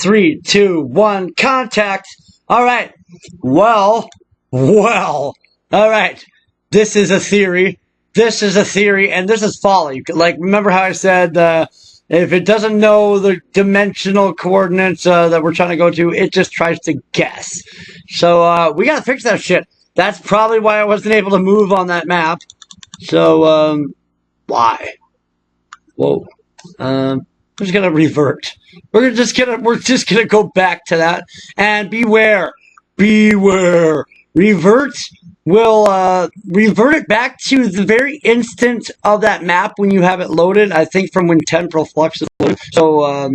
3, 2, 1, contact. All right. Well. All right. This is a theory. And this is folly. Like, remember how I said, if it doesn't know the dimensional coordinates that we're trying to go to, it just tries to guess. So, we gotta fix that shit. That's probably why I wasn't able to move on that map. So, why? Whoa. We're just gonna revert. We're just gonna go back to that. And beware. Revert will revert it back to the very instant of that map when you have it loaded. I think from when Temporal Flux is loaded. So,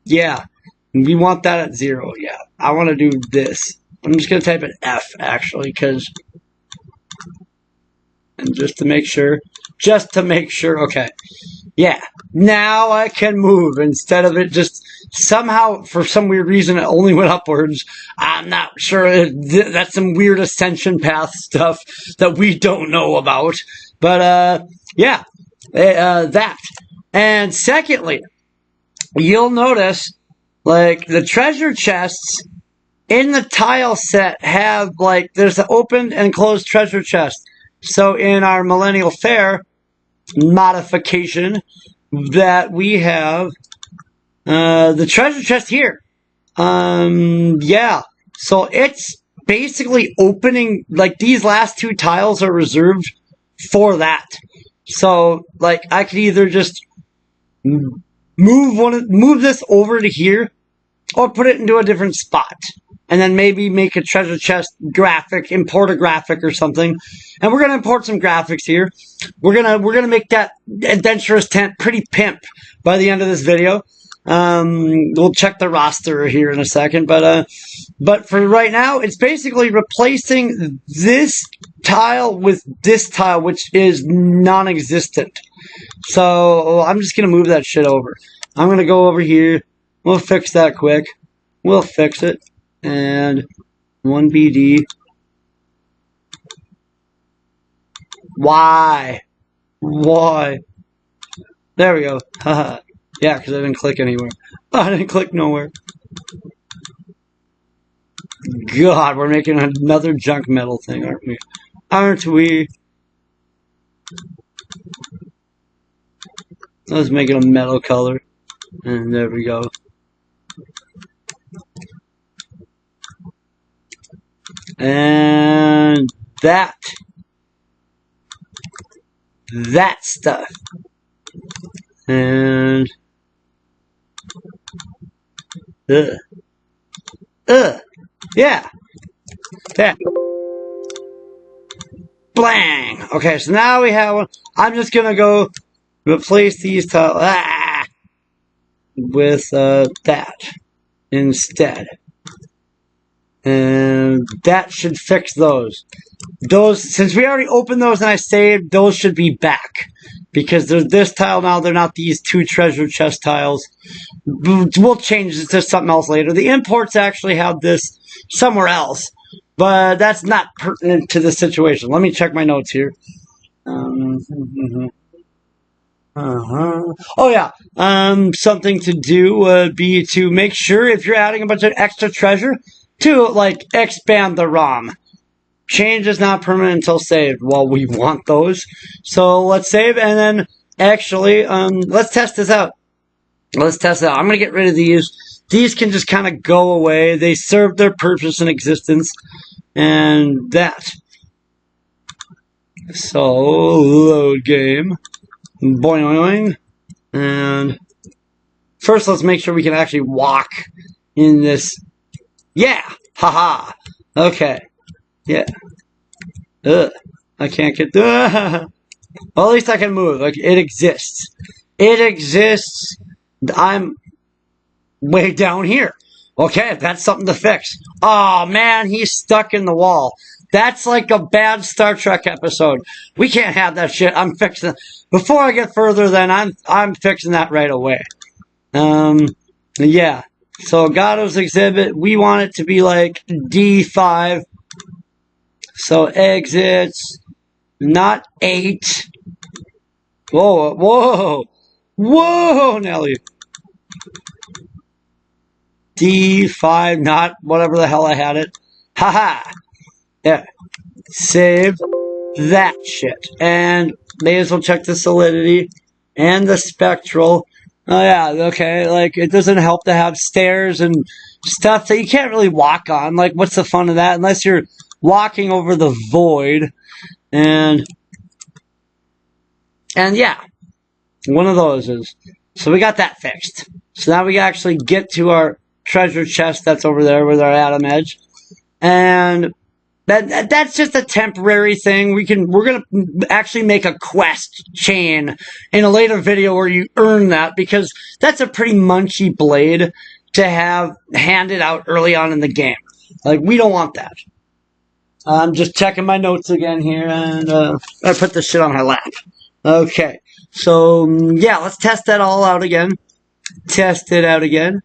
yeah. We want that at 0. Yeah. I want to do this. I'm just going to type an F, actually, because... And just to make sure. Okay. Yeah. Now I can move instead of it just... Somehow, for some weird reason, it only went upwards. I'm not sure. That's some weird ascension path stuff that we don't know about. But, yeah. That. And secondly, you'll notice, like, the treasure chests in the tile set have, like, there's an open and closed treasure chest. So in our Millennial Fair modification that we have... the treasure chest here. Yeah. So it's basically opening, like, these last 2 tiles are reserved for that. So, like, I could either just move this over to here, or put it into a different spot. And then maybe make a treasure chest graphic, import a graphic or something. And we're gonna import some graphics here. We're gonna make that adventurous tent pretty pimp by the end of this video. We'll check the roster here in a second, but for right now, it's basically replacing this tile with this tile, which is non-existent. So, I'm just gonna move that shit over. I'm gonna go over here. We'll fix that quick. We'll fix it. And 1BD. Why? There we go. Haha. Yeah, because I didn't click anywhere. I didn't click nowhere. God, we're making another junk metal thing, aren't we? Aren't we? Let's make it a metal color. And there we go. And that stuff. And yeah. Blang. Okay, so now we have one. I'm just gonna go replace these tiles with that instead. And that should fix those. Since we already opened those and I saved, those should be back. Because they're this tile now, they're not these 2 treasure chest tiles. We'll change it to something else later. The imports actually have this somewhere else. But that's not pertinent to the situation. Let me check my notes here. Oh yeah. Something to do would be to make sure if you're adding a bunch of extra treasure, to, like, expand the ROM. Change is not permanent until saved. Well, we want those. So let's save, and then, actually, let's test this out. I'm going to get rid of these. These can just kind of go away. They serve their purpose in existence. And that. So, load game. Boing. And first, let's make sure we can actually walk in this. Yeah! Haha! Okay. Yeah. I can't get... Well, at least I can move. Like, it exists. I'm way down here. Okay, that's something to fix. Oh, man, he's stuck in the wall. That's like a bad Star Trek episode. We can't have that shit. I'm fixing... Before I get further, then, I'm fixing that right away. Yeah. So, Gado's exhibit, we want it to be like D5. So, exits, not 8. Whoa, Nelly. D5, not whatever the hell I had it. Haha. Yeah. Save that shit. And may as well check the solidity and the spectral. Oh yeah, okay, like, it doesn't help to have stairs and stuff that you can't really walk on. Like, what's the fun of that? Unless you're walking over the void. And yeah, one of those is. So we got that fixed. So now we can actually get to our treasure chest that's over there with our atom edge. And that's just a temporary thing. We're gonna actually make a quest chain in a later video where you earn that, because that's a pretty munchy blade to have handed out early on in the game. Like, we don't want that. I'm just checking my notes again here, and I put this shit on my lap. Okay, so yeah, let's test that all out again. Test it out again.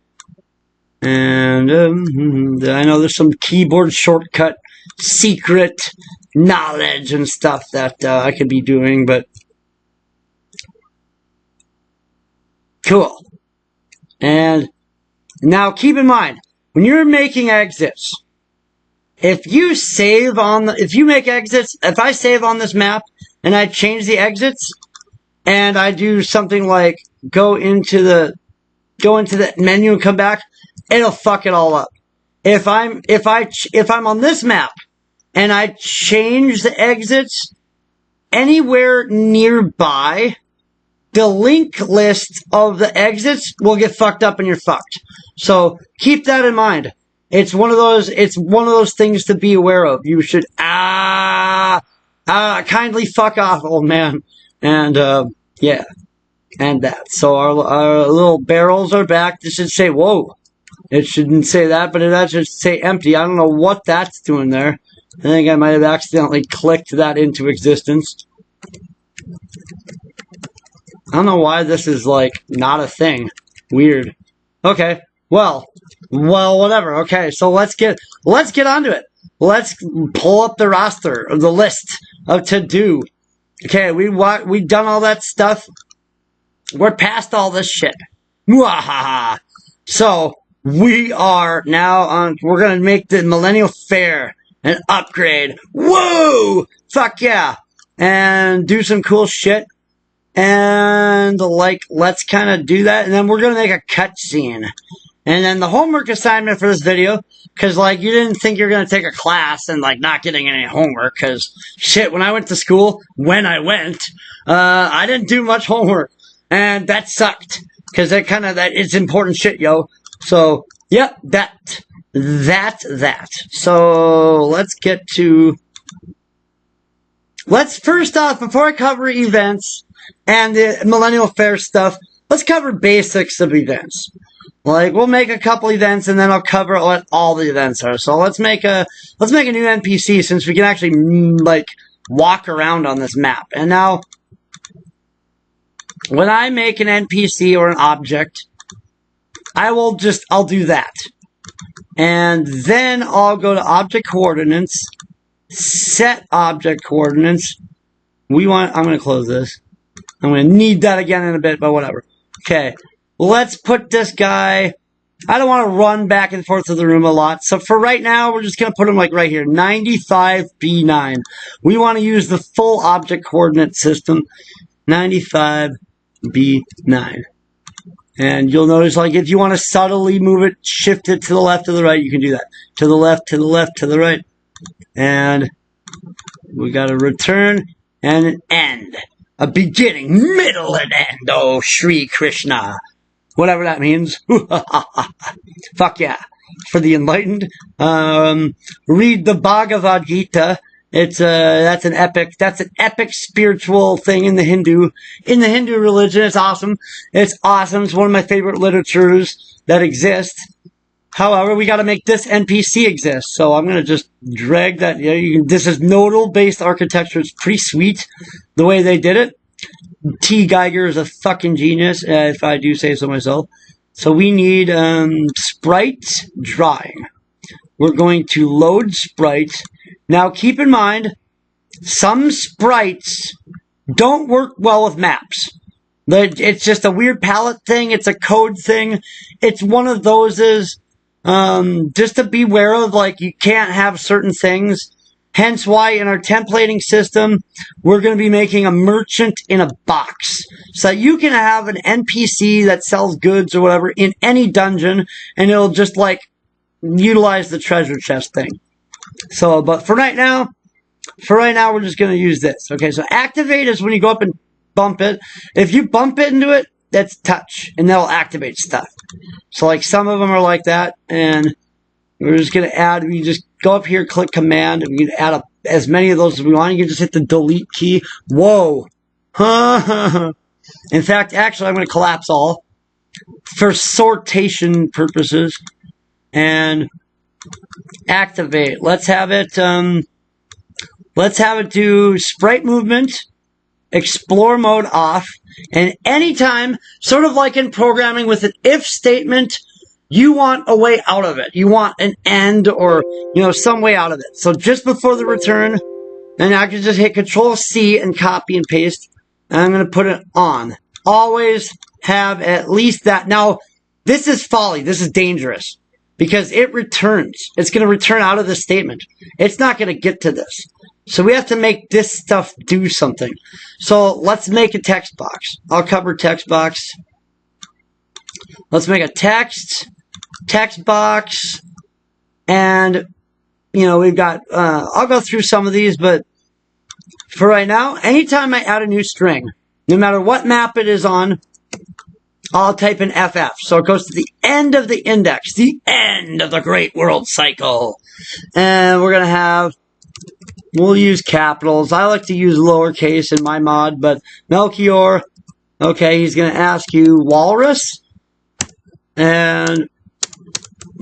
And I know there's some keyboard shortcut secret knowledge and stuff that I could be doing, but cool. And now keep in mind, when you're making exits, if you make exits, if I save on this map and I change the exits and I do something like go into the menu and come back, it'll fuck it all up. If I'm on this map and I change the exits anywhere nearby, the link list of the exits will get fucked up and you're fucked. So keep that in mind. It's one of those things to be aware of. You should kindly fuck off, old man. And yeah. And that. So our little barrels are back. This should say, whoa. It shouldn't say that, but it should say empty. I don't know what that's doing there. I think I might have accidentally clicked that into existence. I don't know why this is, like, not a thing. Weird. Okay. Well, whatever. Okay, so let's get onto it. Let's pull up the roster, or the list of to-do. Okay, we done all that stuff. We're past all this shit. Mwahaha. So, we are now on, we're gonna make the Millennial Fair an upgrade. Whoa! Fuck yeah! And do some cool shit. And, like, let's kind of do that. And then we're gonna make a cutscene. And then the homework assignment for this video, because, like, you didn't think you were gonna take a class and, like, not getting any homework, because, shit, when I went to school, I didn't do much homework. And that sucked. Because that is important shit, yo. So, yep, that. So, let's first off, before I cover events and the Millennial Fair stuff, let's cover basics of events. Like, we'll make a couple events and then I'll cover what all the events are. So let's make a new NPC, since we can actually, like, walk around on this map. And now, when I make an NPC or an object, I'll do that. And then I'll go to object coordinates, set object coordinates. I'm going to close this. I'm going to need that again in a bit, but whatever. Okay. Let's put this guy, I don't want to run back and forth to the room a lot. So for right now, we're just going to put him like right here, 95B9. We want to use the full object coordinate system, 95B9. And you'll notice, like, if you want to subtly move it, shift it to the left or the right, you can do that. To the left, to the left, to the right. And we got a return and an end. A beginning, middle, and end. Oh, Shri Krishna. Whatever that means. Fuck yeah. For the enlightened. Read the Bhagavad Gita. That's an epic spiritual thing in the Hindu religion. It's awesome. It's one of my favorite literatures that exist. However, we gotta make this NPC exist. So I'm gonna just drag that. This is nodal-based architecture. It's pretty sweet the way they did it. T. Geiger is a fucking genius, if I do say so myself. So we need, sprite drawing. We're going to load sprite. Now, keep in mind, some sprites don't work well with maps. It's just a weird palette thing. It's a code thing. It's one of those just to be aware of, like, you can't have certain things. Hence why in our templating system, we're going to be making a merchant in a box. So you can have an NPC that sells goods or whatever in any dungeon, and it'll just, like, utilize the treasure chest thing. So, but for right now, we're just going to use this. Okay, so activate is when you go up and bump it. If you bump it into it, that's touch, and that'll activate stuff. So, like, some of them are like that, and we're just going to add, we just go up here, click command, and we can add up as many of those as we want. You can just hit the delete key. Whoa. In fact, actually, I'm going to collapse all for sortation purposes and activate. Let's have it do sprite movement, explore mode off, and anytime, sort of like in programming with an if statement, you want a way out of it. You want an end or, you know, some way out of it. So just before the return, then I can just hit Control-C and copy and paste. And I'm going to put it on. Always have at least that. Now, this is folly. This is dangerous. Because it returns. It's going to return out of this statement. It's not going to get to this. So we have to make this stuff do something. So let's make a text box. I'll cover text box. Let's make a text box, and, you know, we've got, I'll go through some of these, but for right now, anytime I add a new string, no matter what map it is on, I'll type in FF. So it goes to the end of the index, the end of the Great World Cycle. And we're going to have, we'll use capitals. I like to use lowercase in my mod, but Melchior, okay, he's going to ask you walrus. And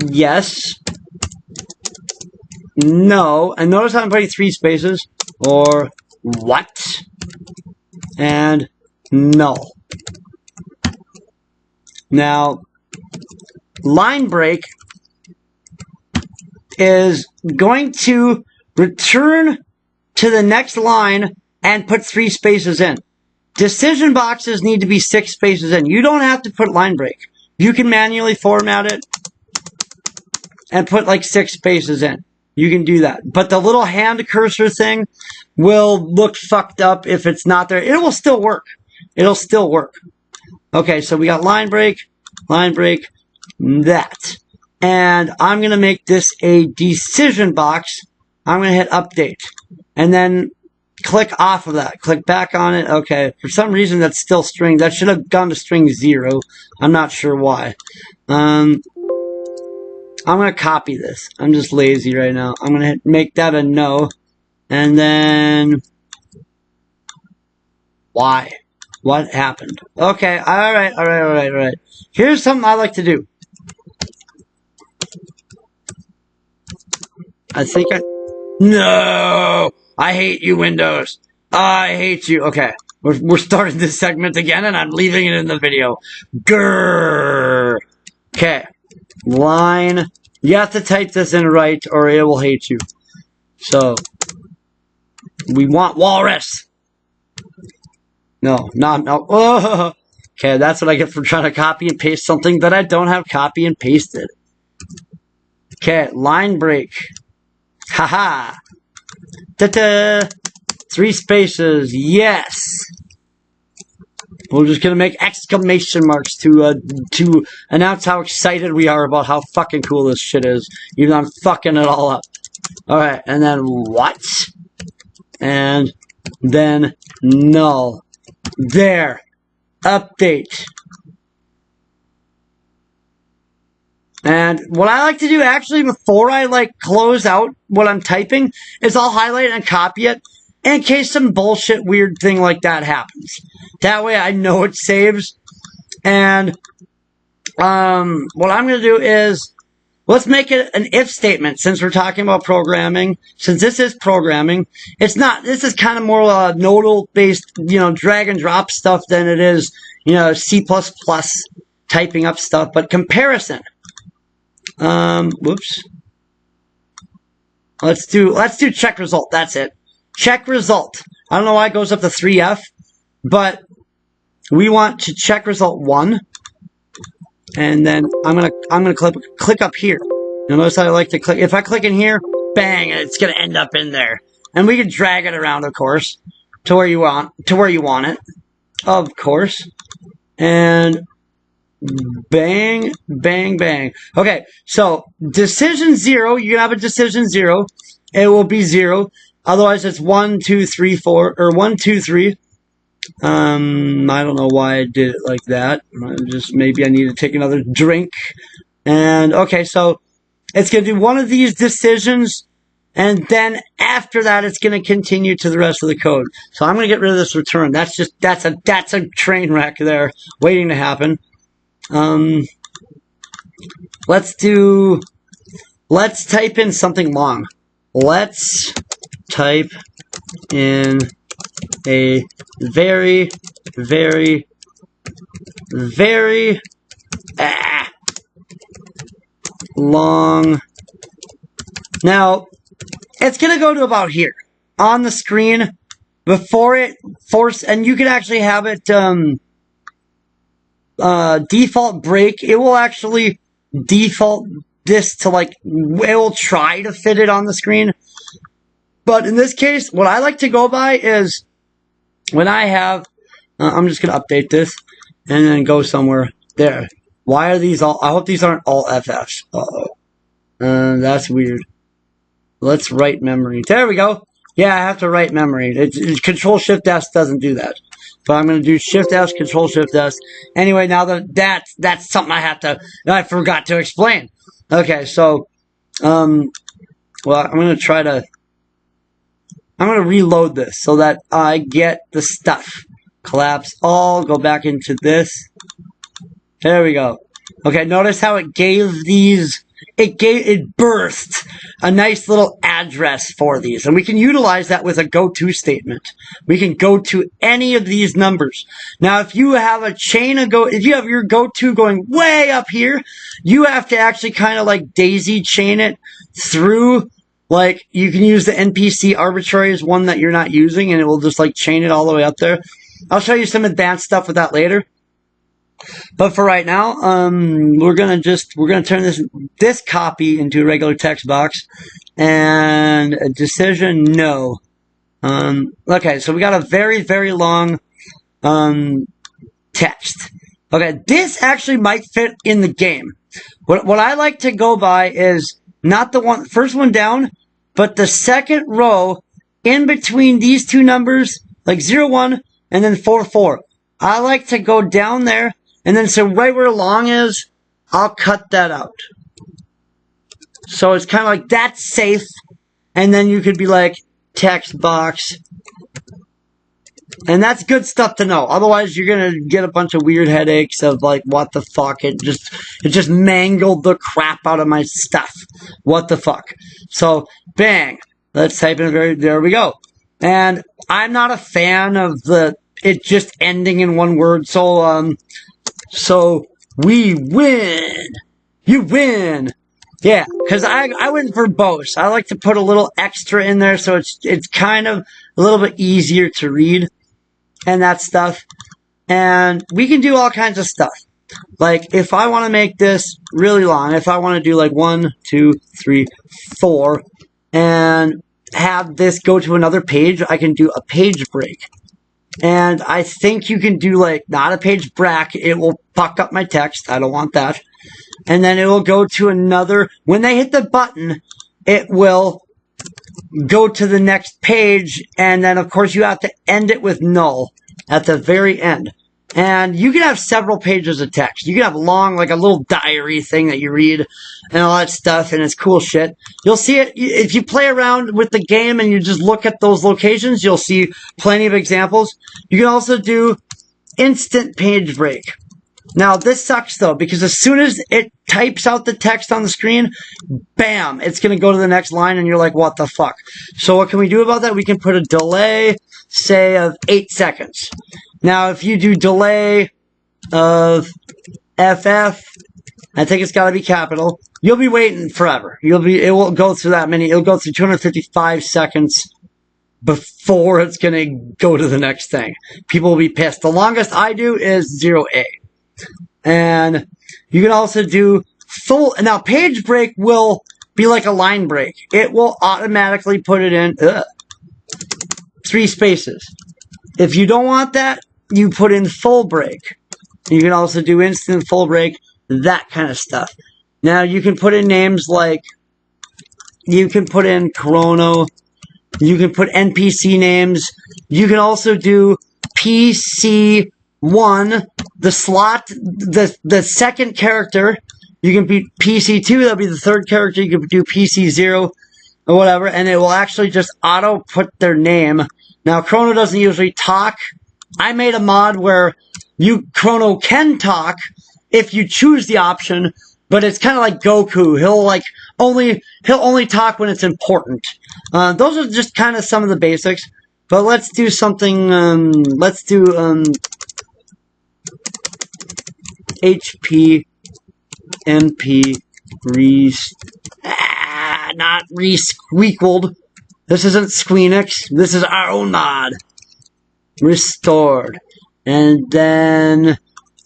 yes, no, and notice I'm putting 3 spaces, or what, and no. Now, line break is going to return to the next line and put 3 spaces in. Decision boxes need to be 6 spaces in. You don't have to put line break. You can manually format it and put like 6 spaces in. You can do that. But the little hand cursor thing will look fucked up if it's not there. It will still work. It'll still work. Okay, so we got line break, that. And I'm going to make this a decision box. I'm going to hit update. And then click off of that. Click back on it. Okay. For some reason, that's still string. That should have gone to string 0. I'm not sure why. I'm going to copy this. I'm just lazy right now. I'm going to make that a no. And then, why? What happened? Okay. All right. Here's something I like to do. No! I hate you, Windows. I hate you. Okay. We're starting this segment again, and I'm leaving it in the video. Grrr. Okay. Line. You have to type this in right, or it will hate you. So, we want walrus. No. Oh. Okay, that's what I get for trying to copy and paste something that I don't have copy and pasted. Okay, line break. Haha. Ta-ta. 3 spaces. Yes. We're just gonna make exclamation marks to announce how excited we are about how fucking cool this shit is. Even though I'm fucking it all up. Alright, and then what? And then null. There. Update. And what I like to do actually before I like close out what I'm typing is I'll highlight and copy it in case some bullshit weird thing like that happens. That way I know it saves. And what I'm going to do is let's make it an if statement since we're talking about programming. Since this is programming, this is kind of more nodal based, drag and drop stuff than it is, C++ typing up stuff, but comparison. Whoops. Let's do check result. That's it. Check result. I don't know why it goes up to 3F, but we want to check result 1. And then I'm gonna click up here. You'll notice how I like to click. If I click in here, bang, it's going to end up in there. And we can drag it around, of course, to where you want it, of course. And bang, bang, bang. Okay, so decision 0, you can have a decision 0. It will be 0. Otherwise, it's 1, 2, 3, 4, or 1, 2, 3. I don't know why I did it like that. Just maybe I need to take another drink. And okay, so it's going to do one of these decisions, and then after that, it's going to continue to the rest of the code. So I'm going to get rid of this return. That's a train wreck there waiting to happen. Let's type in something long. Let's type in a very, very, very long. Now, it's going to go to about here on the screen before it force, and you can actually have it default break. It will actually default this to like, it will try to fit it on the screen. But in this case, what I like to go by is when I have, I'm just going to update this and then go somewhere there. Why are these all, I hope these aren't all FFs. That's weird. Let's write memory. There we go. Yeah, I have to write memory. Control-Shift-S doesn't do that. So I'm going to do Shift-S, Control-Shift-S. Anyway, now that's something I forgot to explain. Okay, so, well, I'm going to reload this so that I get the stuff. Collapse all, go back into this. There we go. Okay, notice how it gave these, it birthed a nice little address for these. And we can utilize that with a go-to statement. We can go to any of these numbers. Now, if you have a chain of if you have your go-to going way up here, you have to actually kind of like daisy chain it through. Like, you can use the NPC arbitrary as one that you're not using, and it will just like chain it all the way up there. I'll show you some advanced stuff with that later. But for right now, we're gonna turn this copy into a regular text box, and a decision no. Okay, so we got a very, very long text. Okay, this actually might fit in the game. What I like to go by is not the first one down, but the second row in between these two numbers, like 0, 1, and then 4, 4. I like to go down there. And then, so right where long is, I'll cut that out. So it's kind of like, that's safe. And then you could be like, text box. And that's good stuff to know. Otherwise, you're going to get a bunch of weird headaches of like, what the fuck? It just mangled the crap out of my stuff. What the fuck? So, bang. Let's type in there we go. And I'm not a fan of it just ending in one word. So, we win. You win. Yeah, because I went verbose. I like to put a little extra in there so it's kind of a little bit easier to read and that stuff. And we can do all kinds of stuff. Like, if I want to make this really long, if I want to do like 1, 2, 3, 4, and have this go to another page, I can do a page break. And I think you can do like, not a page break, it will fuck up my text. I don't want that. And then it will go to another, when they hit the button, it will go to the next page. And then of course you have to end it with null at the very end. And you can have several pages of text. You can have long, like a little diary thing that you read and all that stuff, and it's cool shit. You'll see it, if you play around with the game and you just look at those locations, you'll see plenty of examples. You can also do instant page break. Now, this sucks though, because as soon as it types out the text on the screen, bam, it's going to go to the next line and you're like, what the fuck? So what can we do about that? We can put a delay, say, of 8 seconds. Now, if you do delay of FF, I think it's got to be capital, you'll be waiting forever. It won't go through that many. It'll go through 255 seconds before it's going to go to the next thing. People will be pissed. The longest I do is 0A. And you can also do Now page break will be like a line break. It will automatically put it in 3 spaces. If you don't want that, you put in full break. You can also do instant full break, that kind of stuff. Now you can put in names like, you can put in Chrono, you can put NPC names, you can also do PC1, the slot, the second character, you can be PC2, that'll be the third character, you can do PC0 or whatever, and it will actually just auto put their name. Now Chrono doesn't usually talk. I made a mod where Chrono can talk if you choose the option, but it's kind of like Goku. He'll only talk when it's important. Those are just kind of some of the basics. But let's do something. Let's do HP MP not re-squeakled. This isn't Squeenix. This is our own mod. Restored. And then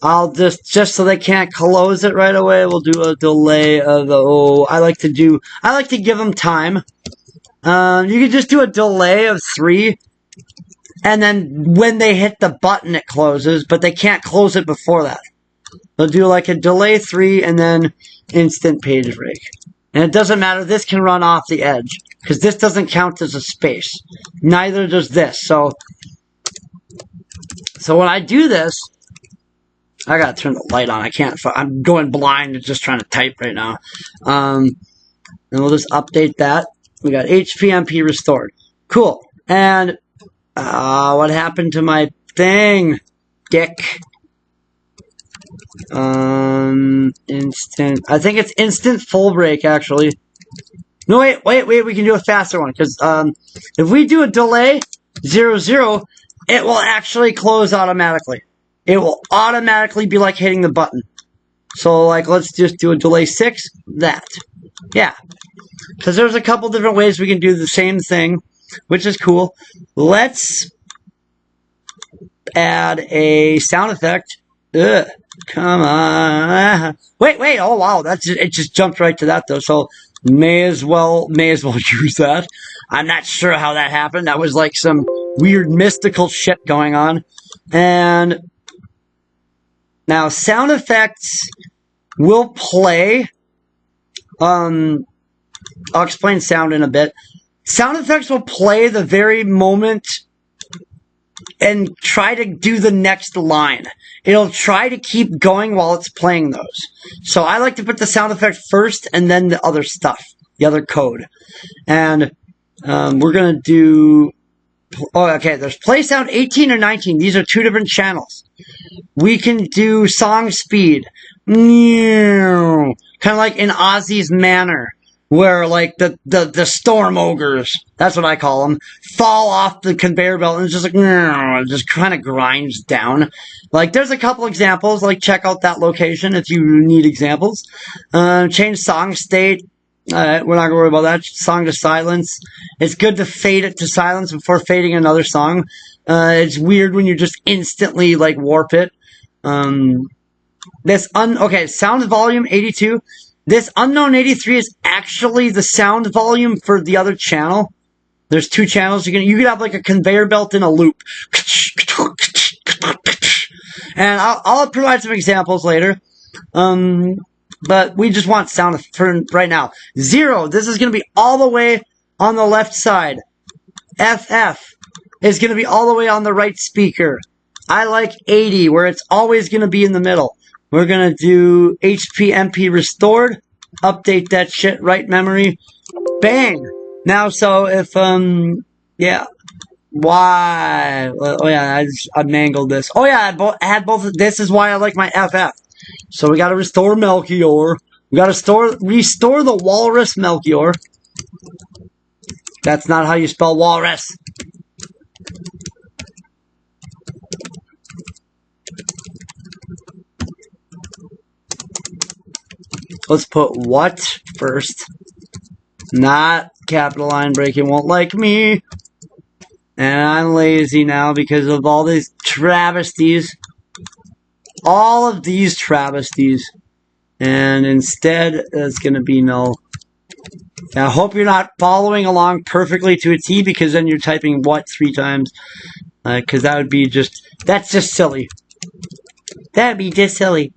I'll just so they can't close it right away, we'll do a delay of I like to give them time. You can just do a delay of 3, and then when they hit the button it closes, but they can't close it before that. They'll do like a delay 3 and then instant page break. And it doesn't matter, this can run off the edge, because this doesn't count as a space. Neither does this. So when I do this, I gotta turn the light on. I'm going blind and just trying to type right now. And we'll just update that. We got HPMP restored. Cool. And what happened to my thing? Dick. Instant. I think it's instant full break, actually. No, wait. We can do a faster one, because if we do a delay 00, it will actually close automatically. It will automatically be like hitting the button. So, like, let's just do a delay 6. That. Yeah. Because there's a couple different ways we can do the same thing, which is cool. Let's add a sound effect. Ugh. Come on. Wait. Oh, wow. It just jumped right to that, though. So, may as well use that. I'm not sure how that happened. That was like some weird mystical shit going on. And now sound effects will play. I'll explain sound in a bit. Sound effects will play the very moment and try to do the next line. It'll try to keep going while it's playing those. So I like to put the sound effect first and then the other stuff, the other code. And we're going to do... Oh, okay, there's play sound 18 or 19. These are 2 different channels. We can do song speed. Kind of like in Ozzy's Manor, where like the storm ogres, that's what I call them, fall off the conveyor belt and it's just like, it just kind of grinds down. Like, there's a couple examples, like check out that location if you need examples. Change song state. We're not going to worry about that. Song to silence. It's good to fade it to silence before fading another song. It's weird when you just instantly, like, warp it. Okay, sound volume 82. This unknown 83 is actually the sound volume for the other channel. There's 2 channels. You could have, like, a conveyor belt in a loop. And I'll provide some examples later. But we just want sound for right now. 0, this is going to be all the way on the left side. FF is going to be all the way on the right speaker. I like 80, where it's always going to be in the middle. We're going to do HPMP restored. Update that shit, right memory. Bang! Now, so if, yeah. Why? Oh, yeah, I mangled this. Oh, yeah, I had both. This is why I like my FF. So we gotta restore Melchior. We gotta restore the Walrus Melchior. That's not how you spell walrus. Let's put what first. Not capital line breaking won't like me. And I'm lazy now because of all these travesties. All of these travesties. And instead, it's going to be null. Now, I hope you're not following along perfectly to a T, because then you're typing what 3 times. Because that would be that's just silly. That'd be just silly.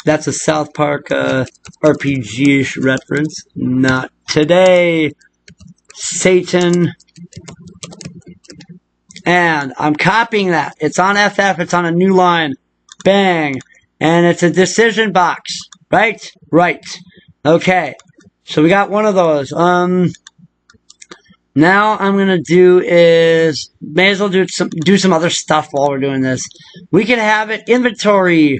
That's a South Park RPG-ish reference. Not today, Satan. And I'm copying that. It's on FF. It's on a new line. Bang. And it's a decision box. Right? Right. Okay. So we got one of those. Now I'm going to do is, may as well do some other stuff while we're doing this. We can have it inventory,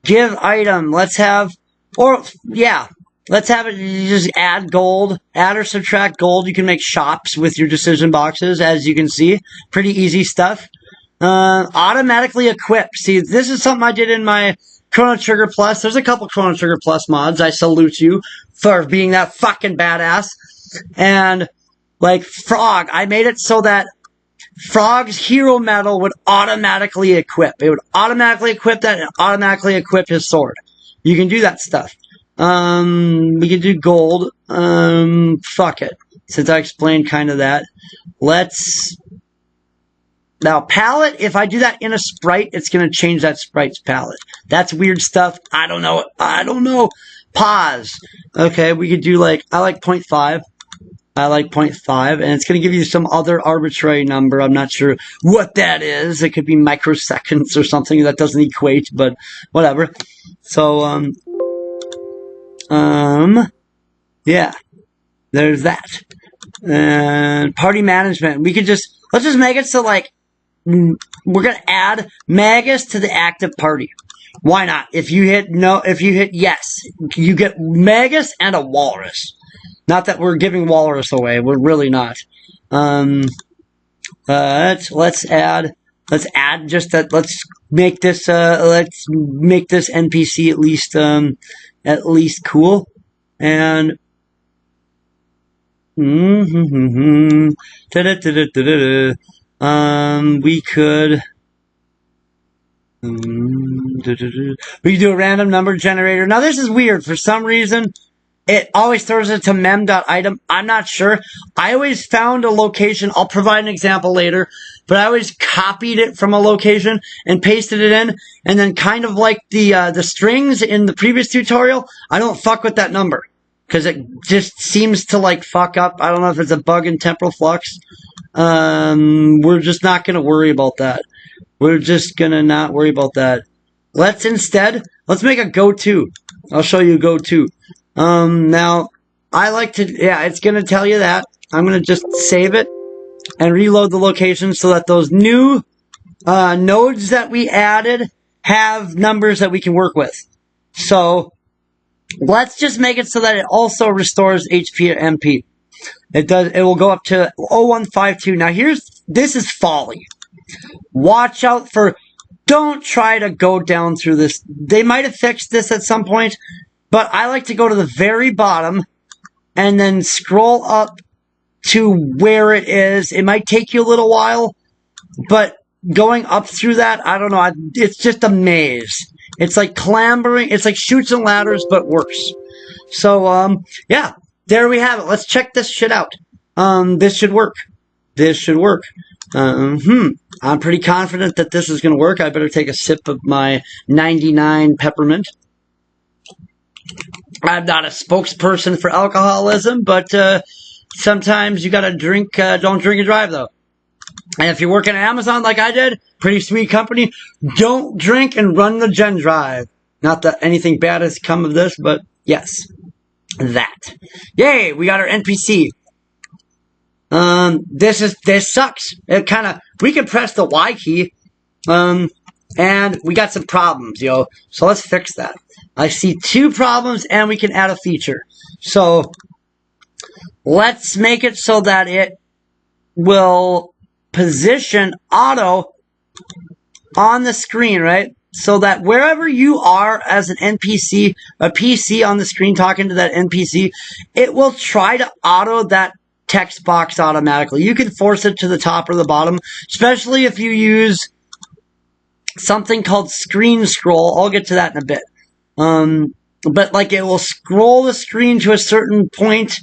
give item. Let's have it just add gold, add or subtract gold. You can make shops with your decision boxes, as you can see. Pretty easy stuff. Automatically equip. See, this is something I did in my Chrono Trigger Plus. There's a couple Chrono Trigger Plus mods. I salute you for being that fucking badass. And like Frog, I made it so that Frog's hero medal would automatically equip. It would automatically equip that and automatically equip his sword. You can do that stuff. We can do gold. Fuck it. Since I explained kind of that. Now, palette, if I do that in a sprite, it's going to change that sprite's palette. That's weird stuff. I don't know. Pause. Okay, we could do I like 0.5. I like 0.5, and it's going to give you some other arbitrary number. I'm not sure what that is. It could be microseconds or something that doesn't equate, but whatever. So, yeah, there's that. And party management. We could let's just make it so we're going to add Magus to the active party. Why not? If you hit yes, you get Magus and a Walrus. Not that we're giving Walrus away. We're really not. Let's make this NPC at least cool. And we could do a random number generator. Now this is weird. For some reason, it always throws it to mem.item. I'm not sure. I always found a location. I'll provide an example later. But I always copied it from a location and pasted it in. And then kind of like the strings in the previous tutorial, I don't fuck with that number. Because it just seems to fuck up. I don't know if it's a bug in Temporal Flux. We're just not going to worry about that. We're just going to not worry about that. Let's make a go-to. I'll show you a go-to. Now, I like to, it's going to tell you that. I'm going to just save it and reload the location so that those new nodes that we added have numbers that we can work with. So, let's just make it so that it also restores HP and MP. It will go up to 0152. Now this is folly. Watch out don't try to go down through this. They might have fixed this at some point, but I like to go to the very bottom and then scroll up to where it is. It might take you a little while, but going up through that, I don't know. It's just a maze. It's like clambering. It's like chutes and ladders, but worse. So, yeah, there we have it. Let's check this shit out. This should work. I'm pretty confident that this is going to work. I better take a sip of my 99 peppermint. I'm not a spokesperson for alcoholism, but sometimes you gotta drink, don't drink and drive, though. And if you're working at Amazon like I did, pretty sweet company, don't drink and run the gen drive. Not that anything bad has come of this, but yes. That. Yay, we got our NPC. This sucks. We can press the Y key, and we got some problems, yo. So let's fix that. I see 2 problems, and we can add a feature. So, let's make it so that it will position auto on the screen, right? So that wherever you are as an NPC, a PC on the screen talking to that NPC, it will try to auto that text box automatically. You can force it to the top or the bottom, especially if you use something called screen scroll. I'll get to that in a bit. but like it will scroll the screen to a certain point,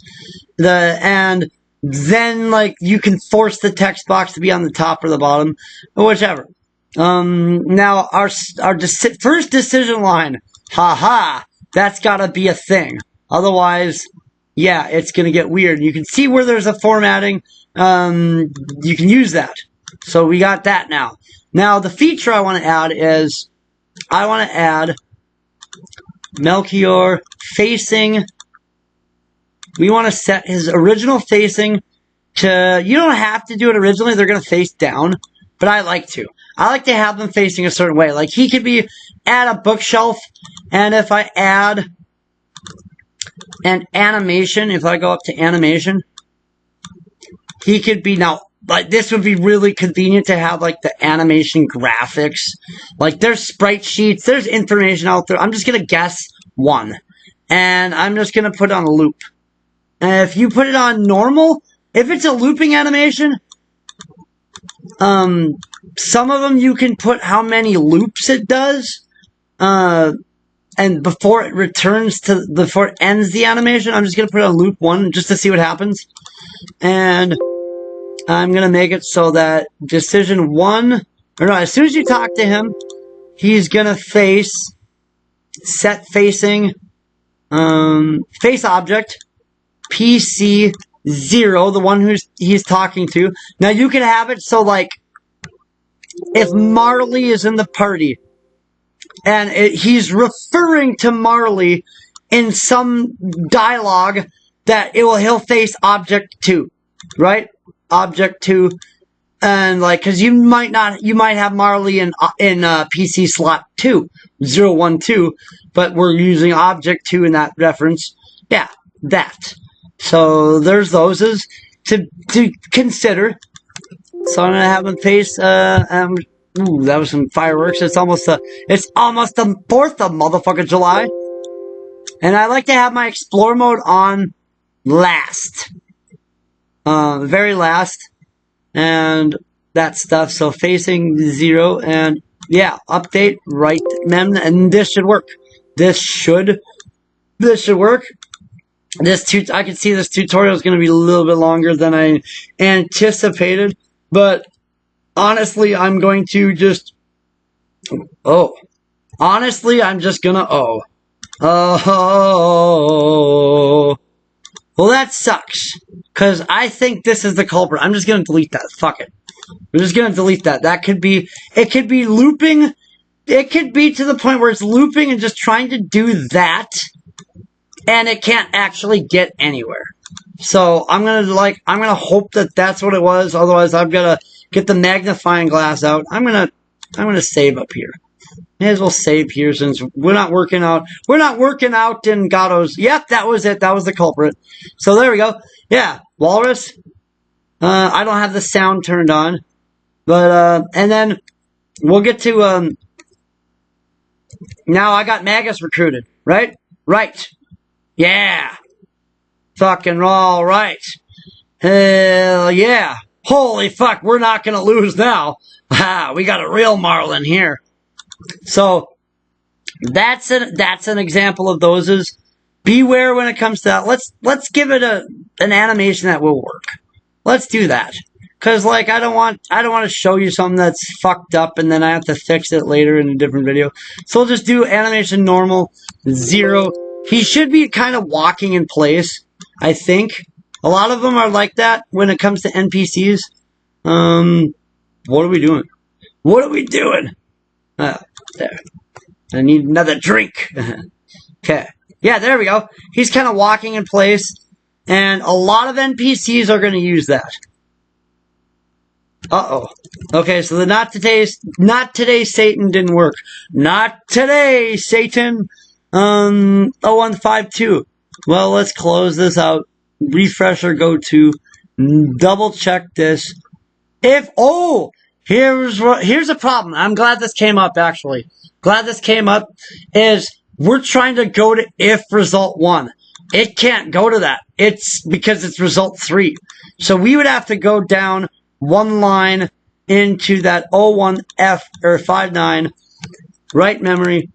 and then like you can force the text box to be on the top or the bottom, or whichever. Now our first decision line, haha, that's gotta be a thing. Otherwise, yeah, it's gonna get weird. You can see where there's a formatting. You can use that. So we got that now. Now the feature I want to add is I want to add Melchior facing. We want to set his original facing to, you don't have to do it originally, they're going to face down, but I like to. I like to have them facing a certain way. Like he could be at a bookshelf, and if I add an animation, if I go up to animation, he could be, now, like this would be really convenient to have like the animation graphics. Like there's sprite sheets, there's information out there. I'm just going to guess one, and I'm just going to put it on a loop. And if you put it on normal, if it's a looping animation, some of them you can put how many loops it does, and before it returns to, before it ends the animation, I'm just going to put it on loop 1 just to see what happens. And I'm going to make it so that decision 1, or no, as soon as you talk to him, he's going to face, set facing, face object, PC 0, the one he's talking to. Now you can have it so like, if Marley is in the party, and he's referring to Marley in some dialogue, that he'll face object 2, right? Object 2, and like, cause you might have Marley in PC slot 2, 0, 1, 2, but we're using object 2 in that reference. Yeah, that. So there's those to consider. So I'm gonna have him face, ooh, that was some fireworks. It's almost the 4th of motherfucking July. And I like to have my explore mode on last. Very last. And that stuff. So facing 0, and yeah, update, right mem, and this should work. This should work. I can see this tutorial is going to be a little bit longer than I anticipated, but honestly, I'm going to just, honestly, I'm just gonna, well, that sucks, because I think this is the culprit. I'm just gonna delete that, fuck it. I'm just gonna delete that. It could be looping, it could be to the point where it's looping and just trying to do that, and it can't actually get anywhere. So I'm gonna hope that that's what it was. Otherwise, I've gotta get the magnifying glass out. I'm gonna save up here. May as well save here since we're not working out. We're not working out in Gatto's. Yep, that was it. That was the culprit. So there we go. Yeah, Walrus. I don't have the sound turned on, but and then we'll get to now I got Magus recruited, right? Right. Yeah. Fucking all right. Hell yeah. Holy fuck, we're not gonna lose now. Ha, we got a real Marlin here. So that's an example of those. Is beware when it comes to that. Let's give it an animation that will work. Let's do that. Cause like I don't want to show you something that's fucked up and then I have to fix it later in a different video. So we'll just do animation normal 0. He should be kind of walking in place, I think. A lot of them are like that when it comes to NPCs. What are we doing? What are we doing? There. I need another drink. Okay. Yeah, there we go. He's kind of walking in place, and a lot of NPCs are going to use that. Uh-oh. Okay, so the not today Satan didn't work. Not today, Satan. 0152. Well, let's close this out. Refresh or go to. Double check this. Here's a problem. I'm glad this came up, actually. Glad this came up is we're trying to go to if result 1. It can't go to that. It's because it's result 3. So we would have to go down one line into that 01F or 59 right memory,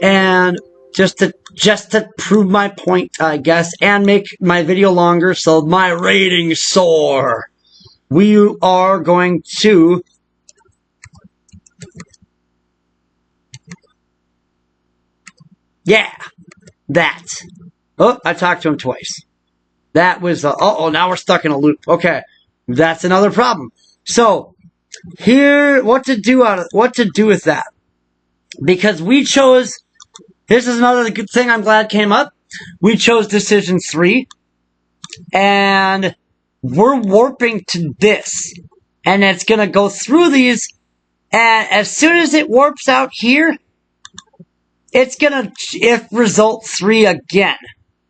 and just to prove my point, I guess, and make my video longer so my ratings soar. We are going to that. Oh, I talked to him twice. That was uh-oh, now we're stuck in a loop. Okay. That's another problem. So, here what to do with that. Because we chose, this is another good thing I'm glad came up. We chose decision 3, and we're warping to this, and it's going to go through these, and as soon as it warps out here, it's going to if result 3 again.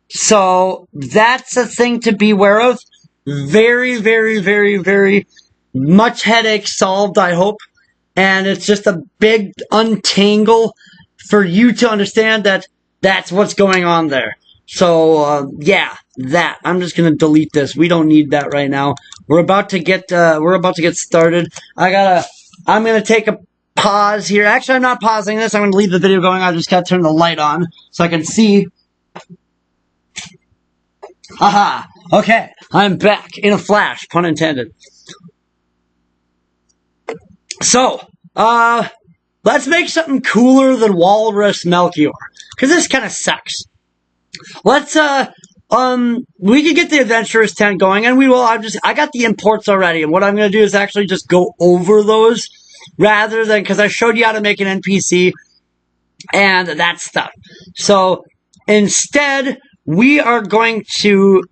So that's a thing to be aware of. Very, very, very, very much headache solved, I hope. And it's just a big untangle for you to understand that that's what's going on there. So, yeah, that. I'm just going to delete this. We don't need that right now. We're about to get started. I'm going to take a pause here. Actually, I'm not pausing this. I'm going to leave the video going. I just got to turn the light on so I can see. Haha. Okay. I'm back in a flash, pun intended. So, let's make something cooler than Walrus Melchior. Cause this kinda sucks. Let's, we can get the Adventurous 10 going, and we will, I got the imports already, and what I'm gonna do is actually just go over those, rather than, cause I showed you how to make an NPC, and that stuff. So, instead, we are going to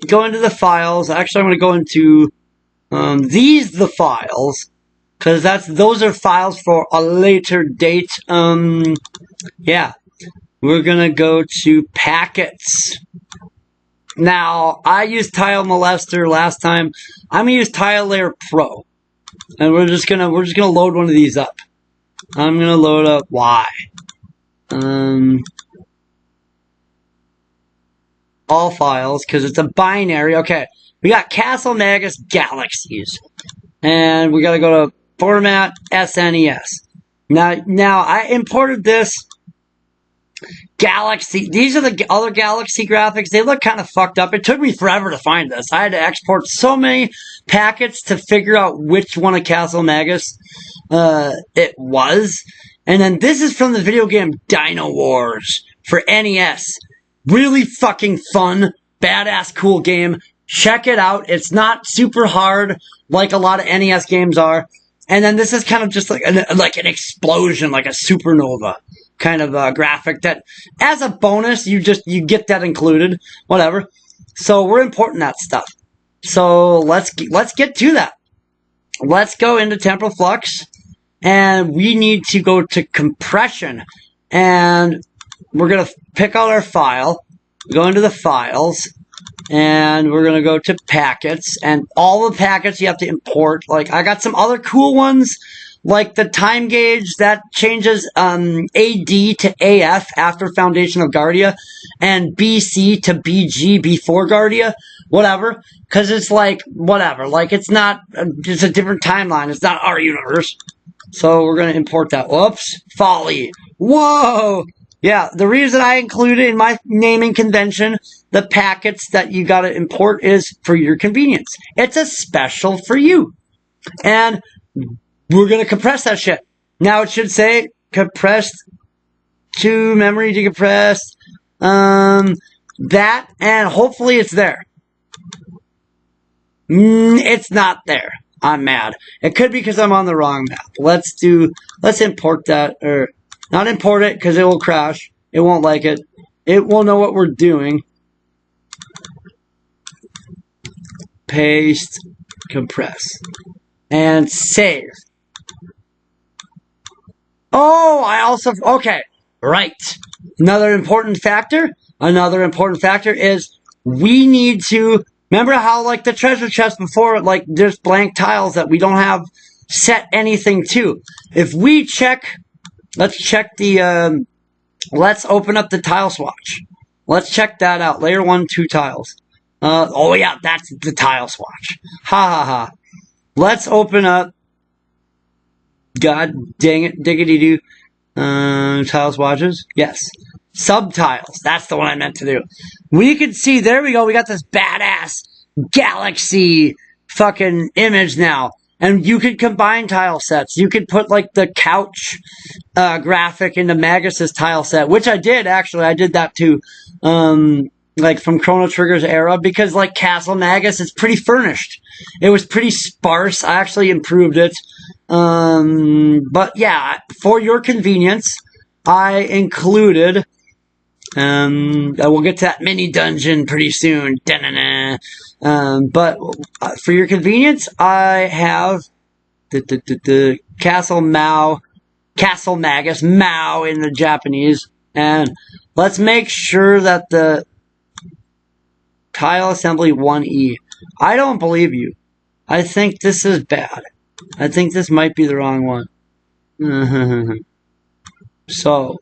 go into the files. Actually, I'm going to go into, the files. Because those are files for a later date. Yeah. We're gonna go to packets. Now, I used Tile Molester last time. I'm gonna use Tile Layer Pro. And we're just gonna load one of these up. I'm gonna load up Y. All files, because it's a binary. Okay. We got Castle Magus Galaxies. And we gotta go to Format SNES. Now I imported this Galaxy. These are the other Galaxy graphics. They look kind of fucked up. It took me forever to find this. I had to export so many packets to figure out which one of Castle Magus it was. And then this is from the video game Dino Wars for NES. Really fucking fun, badass, cool game. Check it out. It's not super hard like a lot of NES games are. And then this is kind of just like an explosion, like a supernova kind of graphic that, as a bonus, you get that included. Whatever. So we're importing that stuff. So let's get to that. Let's go into Temporal Flux, and we need to go to compression, and we're gonna pick out our file, go into the files, and we're going to go to packets, and all the packets you have to import. Like, I got some other cool ones, like the time gauge that changes AD to AF after Foundation of Guardia, and BC to BG before Guardia, whatever, because it's like, whatever, like it's a different timeline, it's not our universe. So we're going to import that. Whoops, folly. Whoa! Yeah, the reason I included in my naming convention the packets that you gotta import is for your convenience. It's a special for you. And we're gonna compress that shit. Now it should say compressed to memory decompressed. That, and hopefully it's there. It's not there. I'm mad. It could be because I'm on the wrong map. Let's import that, or not import it, because it will crash. It won't like it. It will know what we're doing. Paste, compress, and save. Oh, okay, right. Another important factor is we need to, remember how like the treasure chest before, like there's blank tiles that we don't have set anything to. If we check, let's check the, let's open up the tile swatch. Let's check that out. Layer 1, 2 tiles. Oh yeah, that's the tile swatch. Ha ha ha. Let's open up, god dang it, diggity doo. Tiles watches. Yes. Subtiles. That's the one I meant to do. We can see, there we go. We got this badass galaxy fucking image now. And you could combine tile sets. You could put like the couch graphic into Magus's tile set, which I did actually. I did that too. Like from Chrono Trigger's era, because like Castle Magus is pretty furnished. It was pretty sparse. I actually improved it. But yeah, for your convenience, I included, we'll get to that mini dungeon pretty soon. But for your convenience, I have the Castle Magus, Mao in the Japanese. And let's make sure that the tile assembly 1E. I don't believe you. I think this is bad. I think this might be the wrong one. So,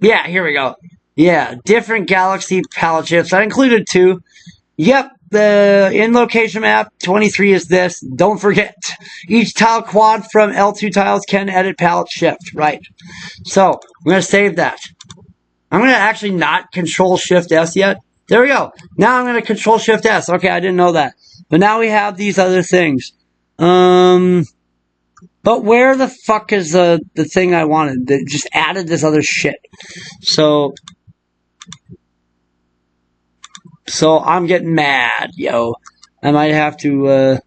yeah, here we go. Yeah, different galaxy palette shifts. I included 2. Yep, the in location map 23 is this. Don't forget, each tile quad from L2 tiles can edit palette shift. Right. So, I'm going to save that. I'm going to actually not Control Shift S yet. There we go. Now I'm going to Control Shift S. Okay, I didn't know that. But now we have these other things. But where the fuck is the thing I wanted? That just added this other shit. So I'm getting mad, yo. I might have to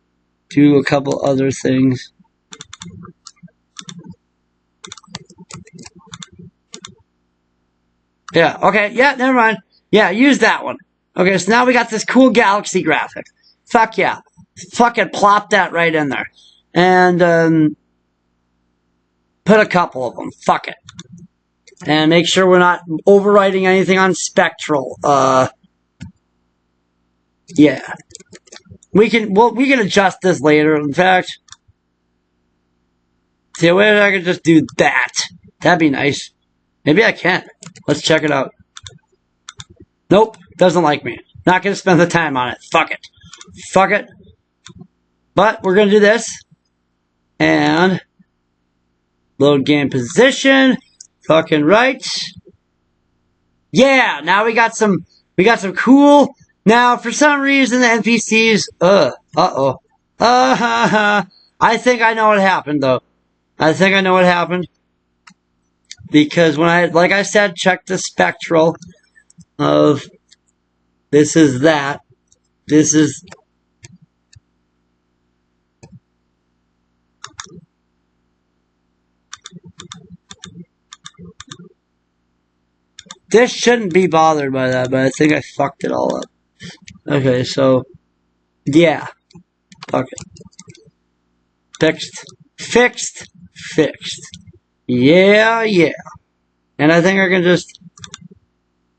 do a couple other things. Yeah, okay, yeah, never mind. Yeah, use that one. Okay, so now we got this cool galaxy graphic. Fuck yeah. Fucking plop that right in there. And, put a couple of them. Fuck it. And make sure we're not overwriting anything on spectral. Yeah. We can adjust this later. In fact, see, I wish I could just do that. That'd be nice. Maybe I can. Let's check it out. Nope. Doesn't like me. Not gonna spend the time on it. Fuck it. Fuck it. But we're gonna do this. And load game position. Fucking right. Yeah, now we got some cool. Now, for some reason, the NPCs, I think I know what happened, though. I think I know what happened. Because when like I said, check the spectral of this is that. This is. This shouldn't be bothered by that, but I think I fucked it all up. Okay, so, yeah. Fuck it. Fixed. Yeah. And I think I can just...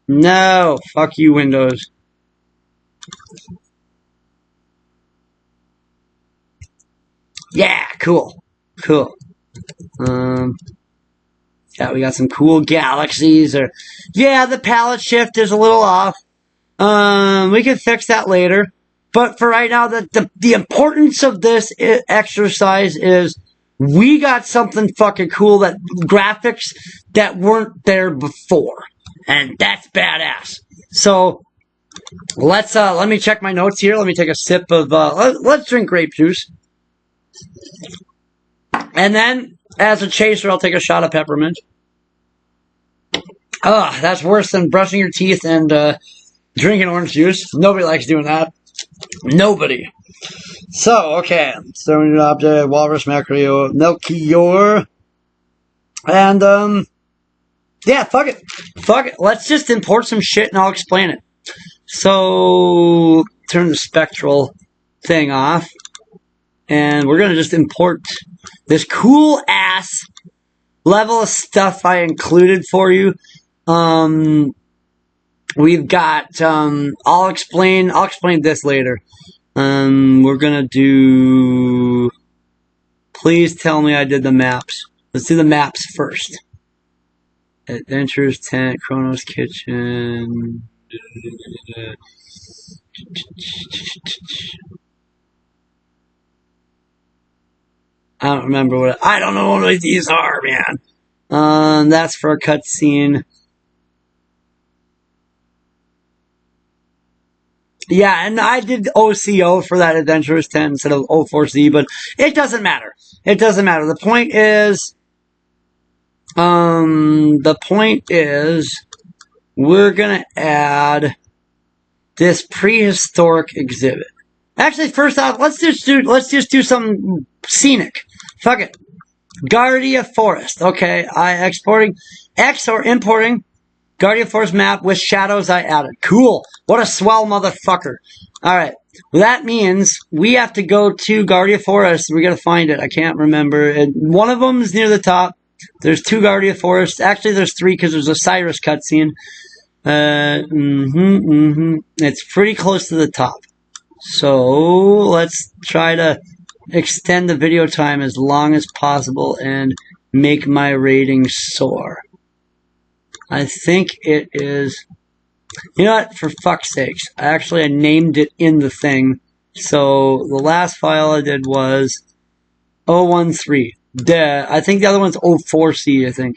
No, fuck you, Windows. Yeah, cool. Yeah, we got some cool galaxies. Yeah, the palette shift is a little off. We can fix that later. But for right now, the importance of this exercise is we got something fucking cool, that graphics that weren't there before. And that's badass. So, let me check my notes here. Let me take a sip of, let's drink grape juice. And then, as a chaser, I'll take a shot of peppermint. That's worse than brushing your teeth and drinking orange juice. Nobody likes doing that. Nobody. So, okay. So, object, walrus, macro, Melchior. And, yeah, fuck it. Let's just import some shit and I'll explain it. So, turn the spectral thing off. And we're going to just import this cool ass level of stuff I included for you. We've got, I'll explain this later. We're going to do, please tell me I did the maps. Let's do the maps first. Adventures Tent, Chrono's Kitchen. I don't remember I don't know what these are, man. That's for a cutscene. Yeah, and I did OCO for that Adventurous 10 instead of O4C, but it doesn't matter. It doesn't matter. The point is, we're gonna add this prehistoric exhibit. Actually, first off, let's just do something scenic. Fuck it. Guardia Forest. Okay, importing Guardia Forest map with shadows I added. Cool. What a swell motherfucker. Alright. Well, that means we have to go to Guardia Forest. We gotta find it. I can't remember. And one of them is near the top. There's 2 Guardia Forests. Actually, there's 3 because there's a Cyrus cutscene. It's pretty close to the top. So, let's try to extend the video time as long as possible and make my rating soar. I think it is... You know what? For fuck's sakes. I named it in the thing. So, the last file I did was 013. I think the other one's 04C, I think.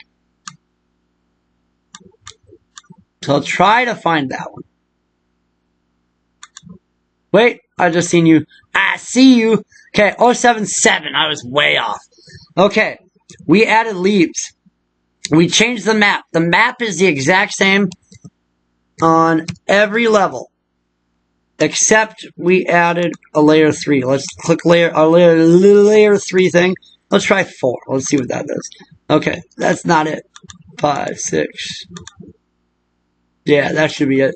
So I'll try to find that one. Wait, I just seen you. I see you. Okay, 077. I was way off. Okay, we added leaves. We changed the map. The map is the exact same on every level, except we added a layer 3. Let's click layer 3 thing. Let's try 4. Let's see what that does. Okay, that's not it. 5, 6. Yeah, that should be it.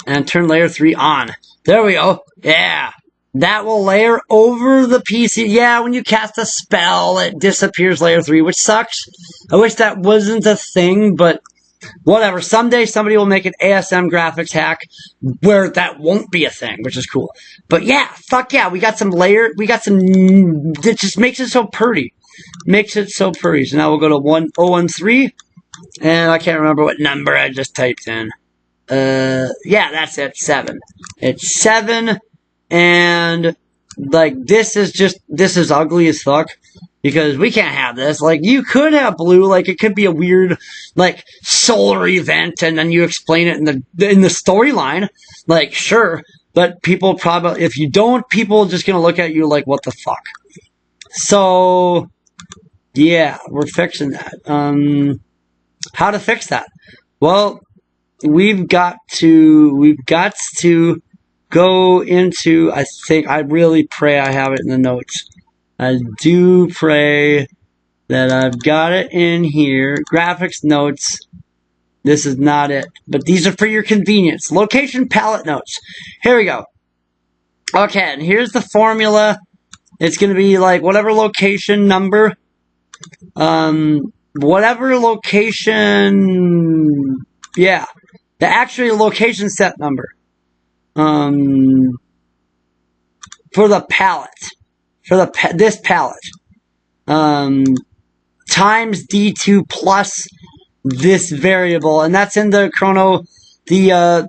And turn layer 3 on. There we go. Yeah. That will layer over the PC. Yeah, when you cast a spell, it disappears layer 3, which sucks. I wish that wasn't a thing, but whatever. Someday somebody will make an ASM graphics hack where that won't be a thing, which is cool. But yeah, fuck yeah, we got some layer. We got some. It just makes it so pretty. Makes it so pretty. So now we'll go to 1013, and I can't remember what number I just typed in. Yeah, that's it. 7. It's 7. And, like, this is ugly as fuck, because we can't have this. Like, you could have blue, like, it could be a weird, like, solar event, and then you explain it in the storyline. Like, sure, but people probably, if you don't, people are just gonna look at you like, what the fuck? So, yeah, we're fixing that. How to fix that? Well, we've got to go into, I really pray I have it in the notes. I do pray that I've got it in here. Graphics notes. This is not it. But these are for your convenience. Location palette notes. Here we go. Okay, and here's the formula. It's going to be like whatever location number. Whatever location. Yeah. The actual location set number. For the palette, this palette, times D2 plus this variable, and that's in the Chrono, the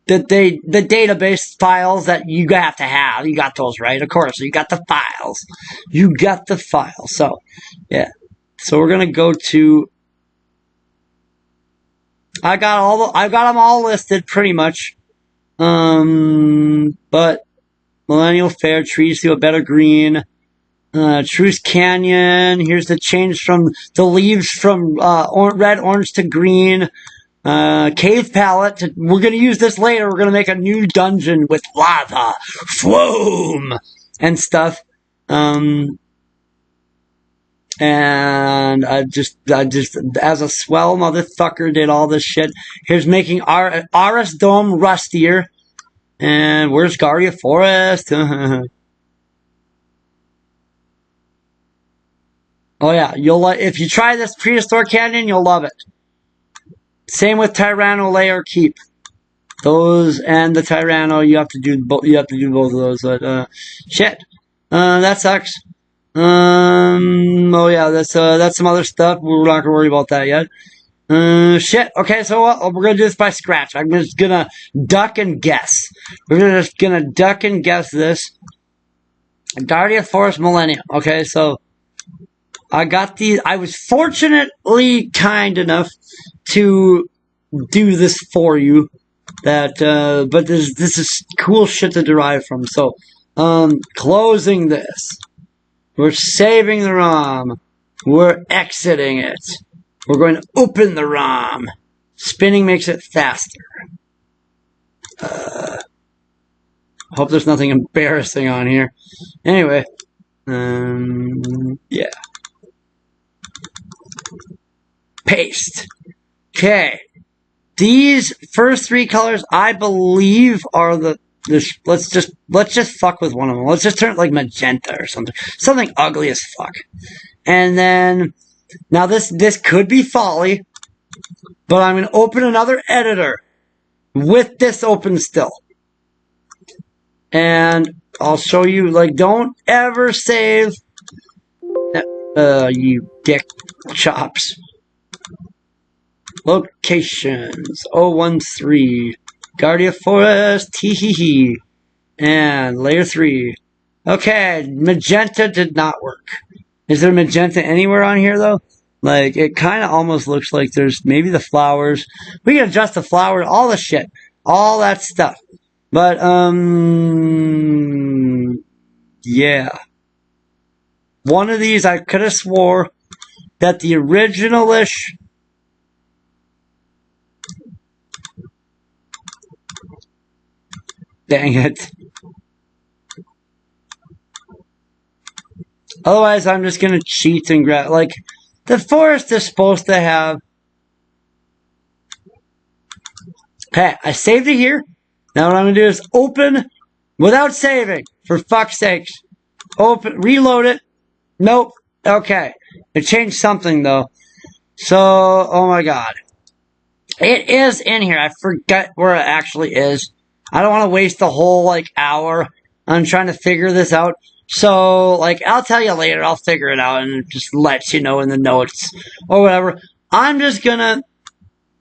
database files that you have to have. You got those, right? Of course, you got the files. You got the files. So, yeah. So we're gonna go to. I got them all listed pretty much. But Millennial Fair, trees to a better green, Truce Canyon, here's the change from the leaves from, red, orange to green, cave palette, we're gonna use this later, we're gonna make a new dungeon with lava, foam, and stuff, and I just, as a swell motherfucker, did all this shit. Here's making Aris Dome rustier. And where's Guardia Forest? Oh yeah, if you try this Prehistoric Canyon, you'll love it. Same with Tyranno Layer Keep. Those and the Tyranno, you have to do both of those, but shit. That sucks. Oh yeah, that's some other stuff. We're not gonna worry about that yet. Shit. Okay, so we're gonna do this by scratch. I'm just gonna duck and guess. We're just gonna duck and guess this. Guardian Forest Millennial. Okay, so I got these. I was fortunately kind enough to do this for you. But this is cool shit to derive from. So, closing this. We're saving the ROM. We're exiting it. We're going to open the ROM. Spinning makes it faster. Hope there's nothing embarrassing on here. Anyway, yeah. Paste. Okay. These first three colors, I believe, are let's just fuck with one of them. Let's just turn it like magenta or something. Something ugly as fuck. And then, now this could be folly, but I'm going to open another editor with this open still. And I'll show you, like, don't ever save, you dick chops. Locations, 013, Guardia Forest, hee hee hee, and layer 3. Okay, magenta did not work. Is there magenta anywhere on here, though? Like, it kind of almost looks like there's maybe the flowers. We can adjust the flowers, all the shit, all that stuff. But, yeah. One of these, I could have swore that the original-ish... Dang it. Otherwise, I'm just gonna cheat and grab... Like, the forest is supposed to have... Okay, I saved it here. Now what I'm gonna do is open without saving. For fuck's sakes. Open, reload it. Nope. Okay. It changed something, though. So, oh my god. It is in here. I forget where it actually is. I don't want to waste the whole, like, hour on trying to figure this out. So, like, I'll tell you later. I'll figure it out and just let you know in the notes or whatever. I'm just gonna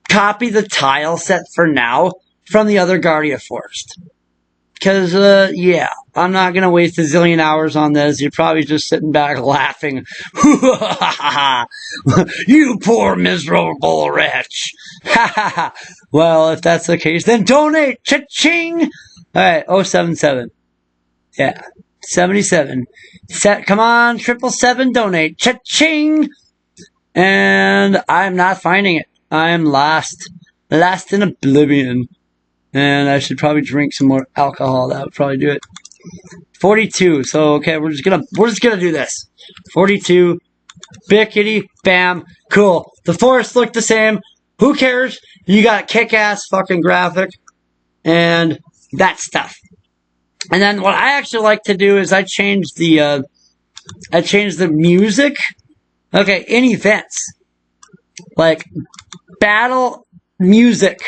copy the tile set for now from the other Guardia Forest. Because, yeah, I'm not gonna waste a zillion hours on this. You're probably just sitting back laughing. You poor miserable wretch. Well, if that's the case, then donate. Cha-ching! Alright, 077. Yeah, 77. Come on, 777, donate. Cha-ching! And I'm not finding it. I'm lost. Lost in oblivion. And I should probably drink some more alcohol. That would probably do it. 42. So, okay, we're just gonna do this. 42. Bickety, bam, cool. The forest looked the same. Who cares? You got kick-ass fucking graphic. And that stuff. And then what I actually like to do is I change the music. Okay, in events. Like, battle music.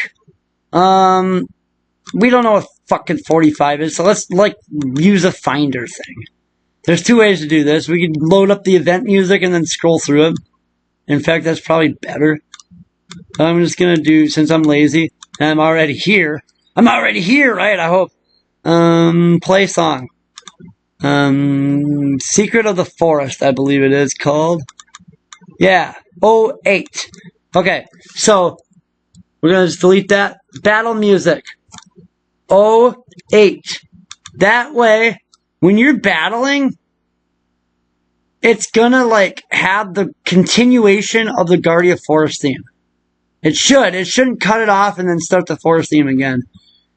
We don't know what fucking 45 is, so let's, like, use a finder thing. There's two ways to do this. We can load up the event music and then scroll through it. In fact, that's probably better. I'm just gonna do, since I'm lazy, and I'm already here, right, I hope. Play song. Secret of the Forest, I believe it is called. Yeah, 08. Okay, so, we're gonna just delete that. Battle music. 08. That way, when you're battling, it's gonna, like, have the continuation of the Guardia Forest theme. It should. It shouldn't cut it off and then start the Forest theme again.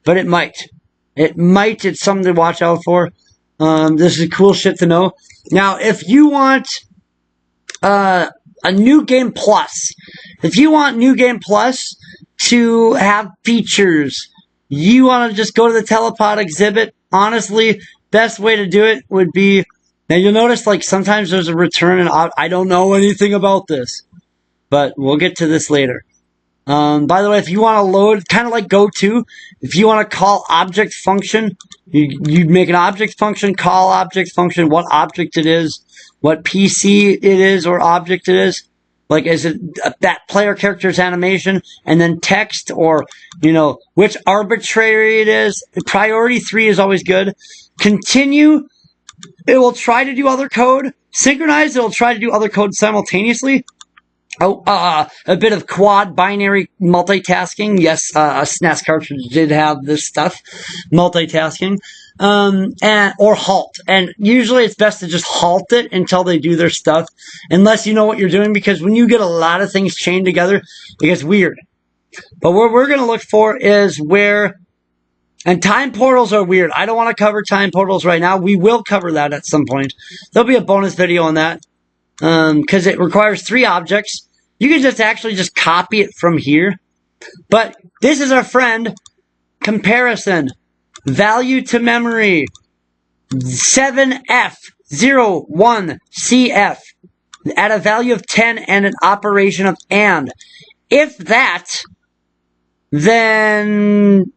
But it might. It might. It's something to watch out for. This is cool shit to know. Now, if you want, a New Game Plus. If you want New Game Plus to have features, you want to just go to the telepod exhibit. Honestly, best way to do it would be, now you'll notice, like, sometimes there's a return, and I don't know anything about this, but we'll get to this later. By the way, if you want to load, kind of like GoTo, if you want to call object function, you make an object function, call object function, what object it is, what PC it is or object it is. Like, is it that player character's animation, and then text, or, you know, which arbitrary it is. Priority 3 is always good. Continue it will try to do other code. Synchronized, it will try to do other code simultaneously. Oh, a bit of quad binary multitasking. Yes, a SNES cartridge did have this stuff, multitasking. Or halt. And usually it's best to just halt it until they do their stuff, unless you know what you're doing, because when you get a lot of things chained together, it gets weird. But what we're going to look for is where, and time portals are weird. I don't want to cover time portals right now. We will cover that at some point. There'll be a bonus video on that, because it requires 3 objects. You can just copy it from here. But this is our friend, comparison. Value to memory, 7F01CF, at a value of 10 and an operation of AND. If that, then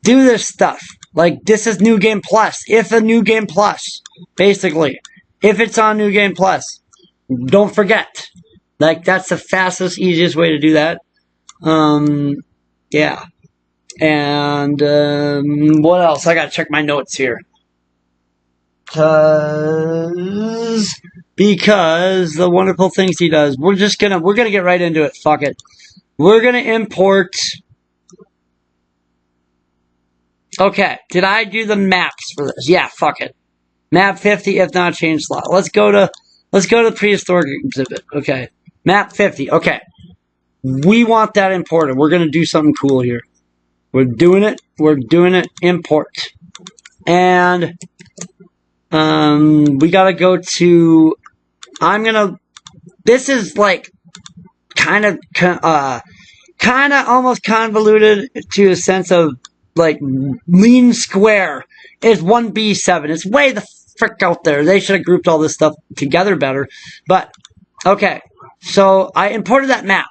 do this stuff. Like, this is New Game Plus. If a New Game Plus, basically. If it's on New Game Plus. Don't forget. Like, that's the fastest, easiest way to do that. Yeah. And, what else? I gotta check my notes here. Because the wonderful things he does. We're gonna get right into it. Fuck it. We're gonna import. Okay. Did I do the maps for this? Yeah, fuck it. Map 50, if not change slot. Let's go to prehistoric exhibit. Okay. Map 50. Okay. We want that imported. We're gonna do something cool here. We're doing it. Import. And, we gotta go to, this is like, kind of almost convoluted to a sense of, like, lean square is 1B7. It's way the frick out there. They should have grouped all this stuff together better. But, okay. So, I imported that map.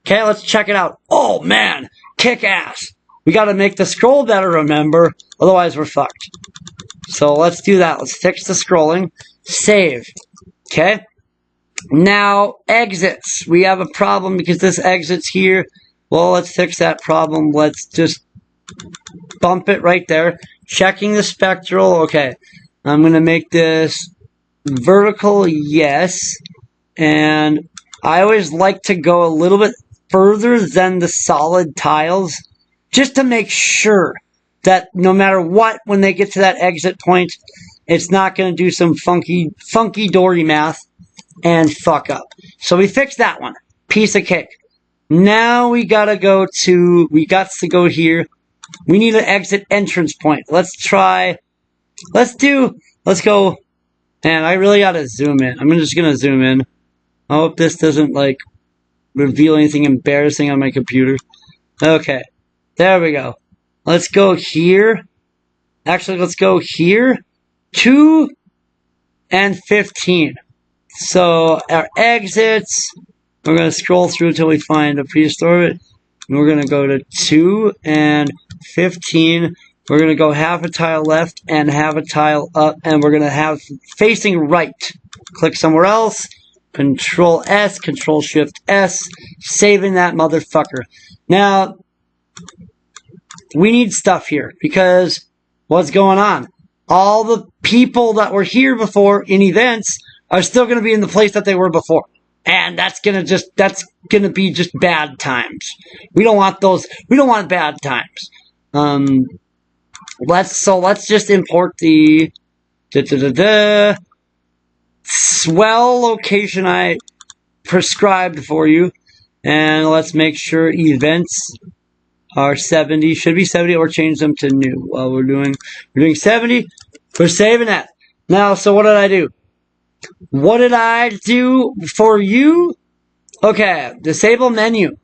Okay, let's check it out. Oh, man. Kick ass. We gotta make the scroll better, remember? Otherwise, we're fucked. So, let's do that. Let's fix the scrolling. Save. Okay? Now, exits. We have a problem because this exit's here. Well, let's fix that problem. Let's just bump it right there. Checking the spectral. Okay. I'm gonna make this vertical, yes. And I always like to go a little bit further than the solid tiles, just to make sure that no matter what, when they get to that exit point, it's not going to do some funky dory math and fuck up. So we fixed that one. Piece of cake. Now we gotta go here. We need an exit entrance point. Let's go, man, I really gotta zoom in. I'm just gonna zoom in. I hope this doesn't, like, reveal anything embarrassing on my computer. Okay. There we go. Let's go here. Actually, let's go here. 2 and 15. So, our exits, we're going to scroll through until we find a prehistoric. And we're going to go to 2 and 15. We're going to go half a tile left and half a tile up. And we're going to have facing right. Click somewhere else. Control S, Control Shift S. Saving that motherfucker. Now, we need stuff here, because what's going on? All the people that were here before in events are still going to be in the place that they were before. And that's going to be just bad times. We don't want those. We don't want bad times. Let's just import the swell location I prescribed for you. And let's make sure events are 70. Should be 70, or change them to new. Well, we're doing 70. We're saving that. Now, so what did I do? What did I do for you? Okay, disable menu.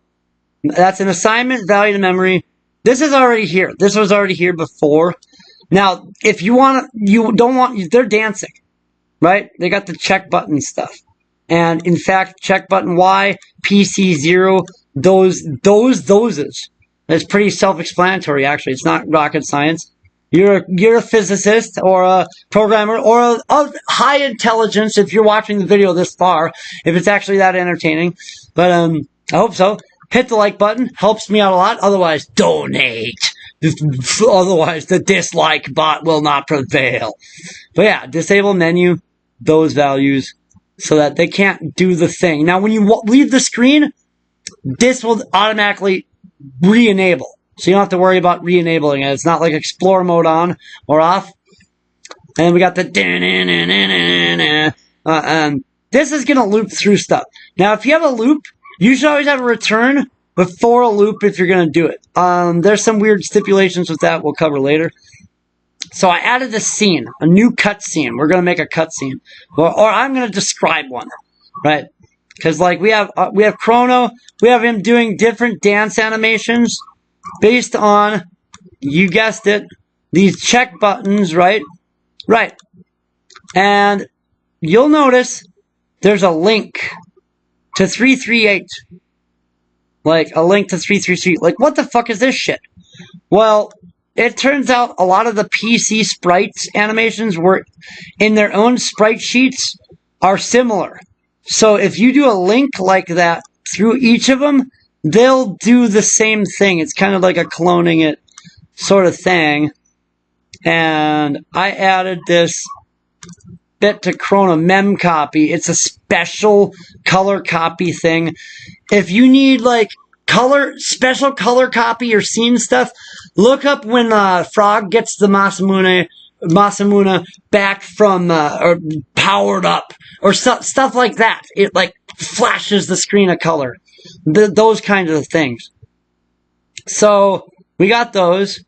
That's an assignment, value to memory. This is already here. This was already here before. Now, if you don't want, they're dancing, right? They got the check button stuff. And in fact, check button Y, PC 0, those. It's pretty self-explanatory, actually. It's not rocket science. You're a physicist or a programmer or a high intelligence if you're watching the video this far, if it's actually that entertaining. But I hope so. Hit the like button. Helps me out a lot. Otherwise, donate. Otherwise, the dislike bot will not prevail. But yeah, disable menu, those values, so that they can't do the thing. Now, when you leave the screen, this will automatically re-enable. So you don't have to worry about re-enabling it. It's not like Explore mode on or off. And we got the... this is going to loop through stuff. Now, if you have a loop, you should always have a return before a loop if you're going to do it. There's some weird stipulations with that we'll cover later. So I added a scene, a new cutscene. We're going to make a cutscene. Or I'm going to describe one, right? Because like we have Chrono, we have him doing different dance animations based on, you guessed it, these check buttons, right? Right. And you'll notice there's a link to 338. Like, a link to 333. Like, what the fuck is this shit? Well, it turns out a lot of the PC sprites animations were in their own sprite sheets are similar. So if you do a link like that through each of them, they'll do the same thing. It's kind of like a cloning it sort of thing. And I added this bit to Chrono mem copy. It's a special color copy thing. If you need like special color copy or scene stuff, look up when Frog gets the Masamune back from or powered up or stuff like that. It like flashes the screen of color. Those kinds of things. So we got those.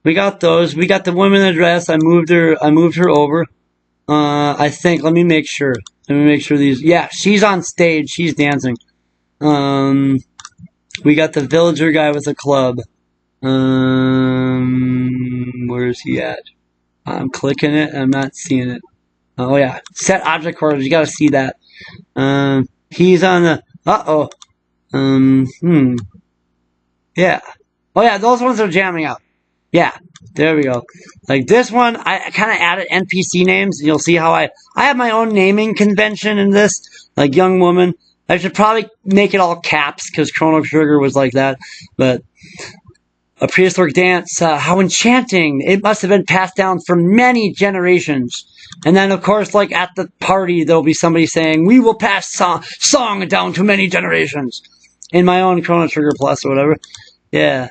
We got the woman address. I moved her over. I think, let me make sure these, yeah, she's on stage, she's dancing. We got the villager guy with a club. Where is he at? I'm clicking it, I'm not seeing it. Oh yeah, set object coordinates, you gotta see that. He's on the, yeah. Oh yeah, those ones are jamming out. Yeah, there we go. Like this one, I kind of added NPC names, and you'll see how I have my own naming convention in this. Like young woman, I should probably make it all caps because Chrono Trigger was like that. But a prehistoric dance, how enchanting! It must have been passed down for many generations. And then, of course, like at the party, there'll be somebody saying, "We will pass song down to many generations." In my own Chrono Trigger Plus or whatever. Yeah.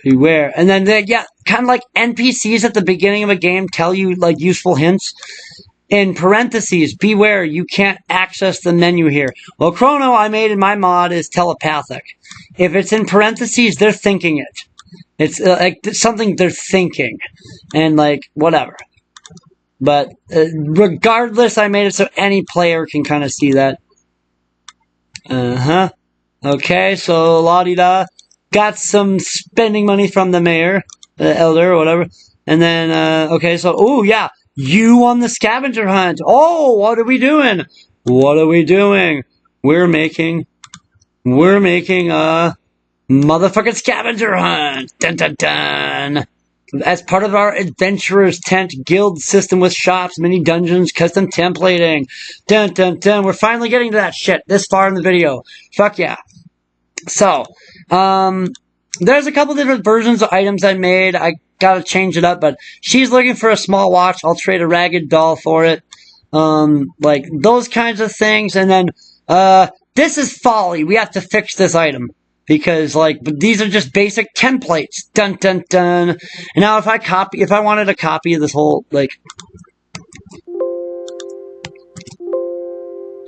Beware. And then, kind of like NPCs at the beginning of a game tell you, like, useful hints. In parentheses, beware, you can't access the menu here. Well, Chrono, I made in my mod, is telepathic. If it's in parentheses, they're thinking it. It's like something they're thinking. And, like, whatever. But, regardless, I made it so any player can kind of see that. Okay, so, la-di-da. Got some spending money from the mayor, the elder, or whatever. And then, okay, so, oh, yeah, you on the scavenger hunt. Oh, what are we doing? What are we doing? We're making a motherfucking scavenger hunt. Dun, dun, dun. As part of our Adventurer's Tent guild system with shops, mini dungeons, custom templating. Dun, dun, dun. We're finally getting to that shit this far in the video. Fuck yeah. So, there's a couple different versions of items I made. I gotta change it up, but she's looking for a small watch. I'll trade a ragged doll for it. Like, those kinds of things. And then, this is folly. We have to fix this item. Because, like, but these are just basic templates. Dun, dun, dun. And now if I wanted a copy of this whole, like...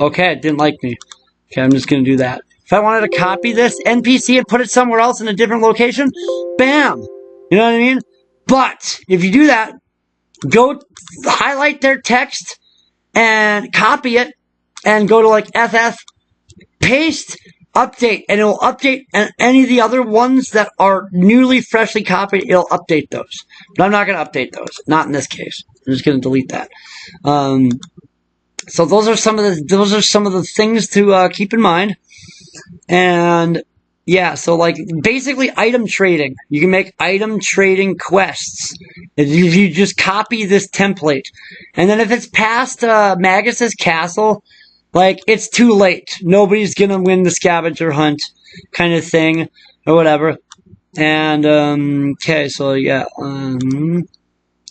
Okay, it didn't like me. Okay, I'm just gonna do that. If I wanted to copy this NPC and put it somewhere else in a different location, bam! You know what I mean? But, if you do that, go highlight their text and copy it and go to, like, FF, paste... update, and it'll update any of the other ones that are newly, freshly copied. It'll update those, but I'm not going to update those. Not in this case. I'm just going to delete that. So those are some of the things to keep in mind. And yeah, so like basically item trading. You can make item trading quests if you just copy this template, and then if it's past Magus's castle. Like, it's too late. Nobody's gonna win the scavenger hunt kind of thing, or whatever. And, okay, so yeah,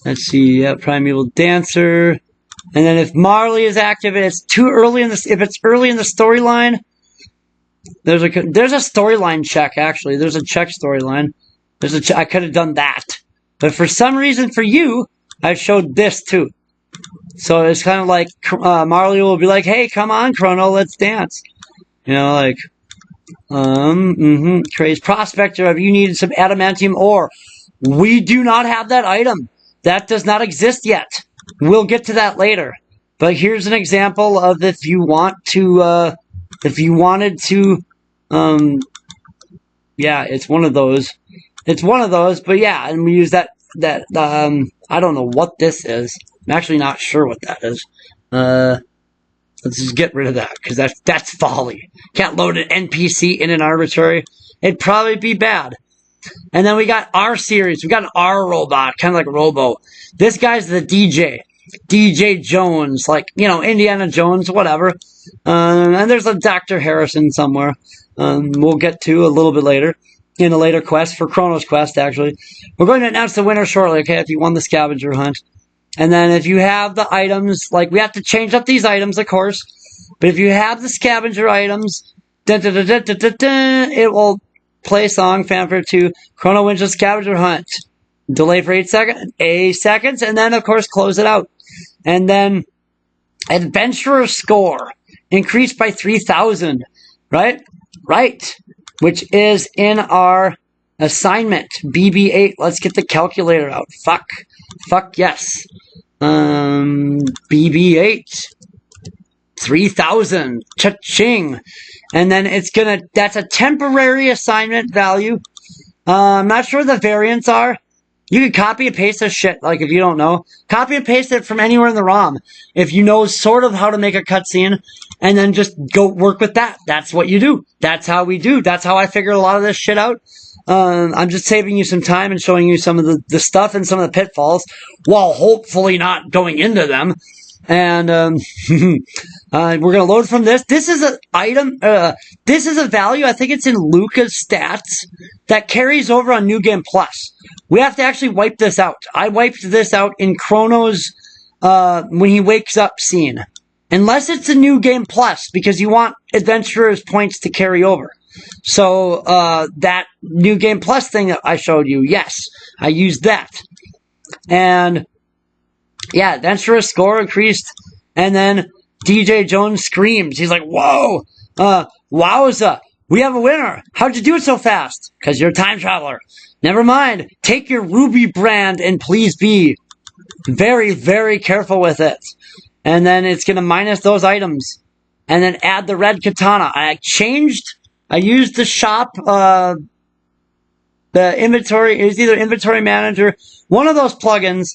let's see, yeah, Primeval Dancer. And then if Marley is active and it's too early in if it's early in the storyline, there's a storyline check, actually. There's a check storyline. I could have done that. But for some reason, for you, I showed this too. So it's kind of like, Marley will be like, hey, come on, Chrono, let's dance. You know, like, Craze Prospector, have you needed some adamantium ore? We do not have that item. That does not exist yet. We'll get to that later. But here's an example of if you want to, if you wanted to, yeah, it's one of those. It's one of those, but yeah, and we use that, I don't know what this is. I'm actually not sure what that is. Let's just get rid of that, because that's folly. Can't load an NPC in an arbitrary. It'd probably be bad. And then we got our series. We got an R robot, kind of like Robo. This guy's the DJ. DJ Jones, like, you know, Indiana Jones, whatever. And there's a Dr. Harrison somewhere. We'll get to a little bit later. In a later quest, for Chrono's quest, actually. We're going to announce the winner shortly, okay, if you won the scavenger hunt. And then if you have the items, like, we have to change up these items, of course. But if you have the scavenger items, it will play song, fanfare 2, Chrono wins the scavenger hunt. Delay for 8 seconds, and then, of course, close it out. And then, adventurer score, increased by 3,000, right? Right. Which is in our assignment, BB8. Let's get the calculator out. Fuck yes. BB8. 3,000. Cha-ching. And then it's gonna, that's a temporary assignment value. I'm not sure what the variants are. You can copy and paste this shit, like, if you don't know. Copy and paste it from anywhere in the ROM. If you know sort of how to make a cutscene, and then just go work with that. That's what you do. That's how we do. That's how I figured a lot of this shit out. I'm just saving you some time and showing you some of the stuff and some of the pitfalls, while hopefully not going into them. And, we're gonna load from this. This is an item, this is a value, I think it's in Luca's stats, that carries over on New Game Plus. We have to actually wipe this out. I wiped this out in Chrono's, when he wakes up scene. Unless it's a New Game Plus, because you want Adventurer's points to carry over. So, that New Game Plus thing that I showed you, yes, I used that. And, yeah, Adventurer's score increased, and then DJ Jones screams. He's like, whoa, wowza, we have a winner. How'd you do it so fast? 'Cause you're a time traveler. Never mind, take your ruby brand and please be very, very careful with it. And then it's gonna minus those items. And then add the red katana. I used the shop, the inventory, it was either inventory manager, one of those plugins,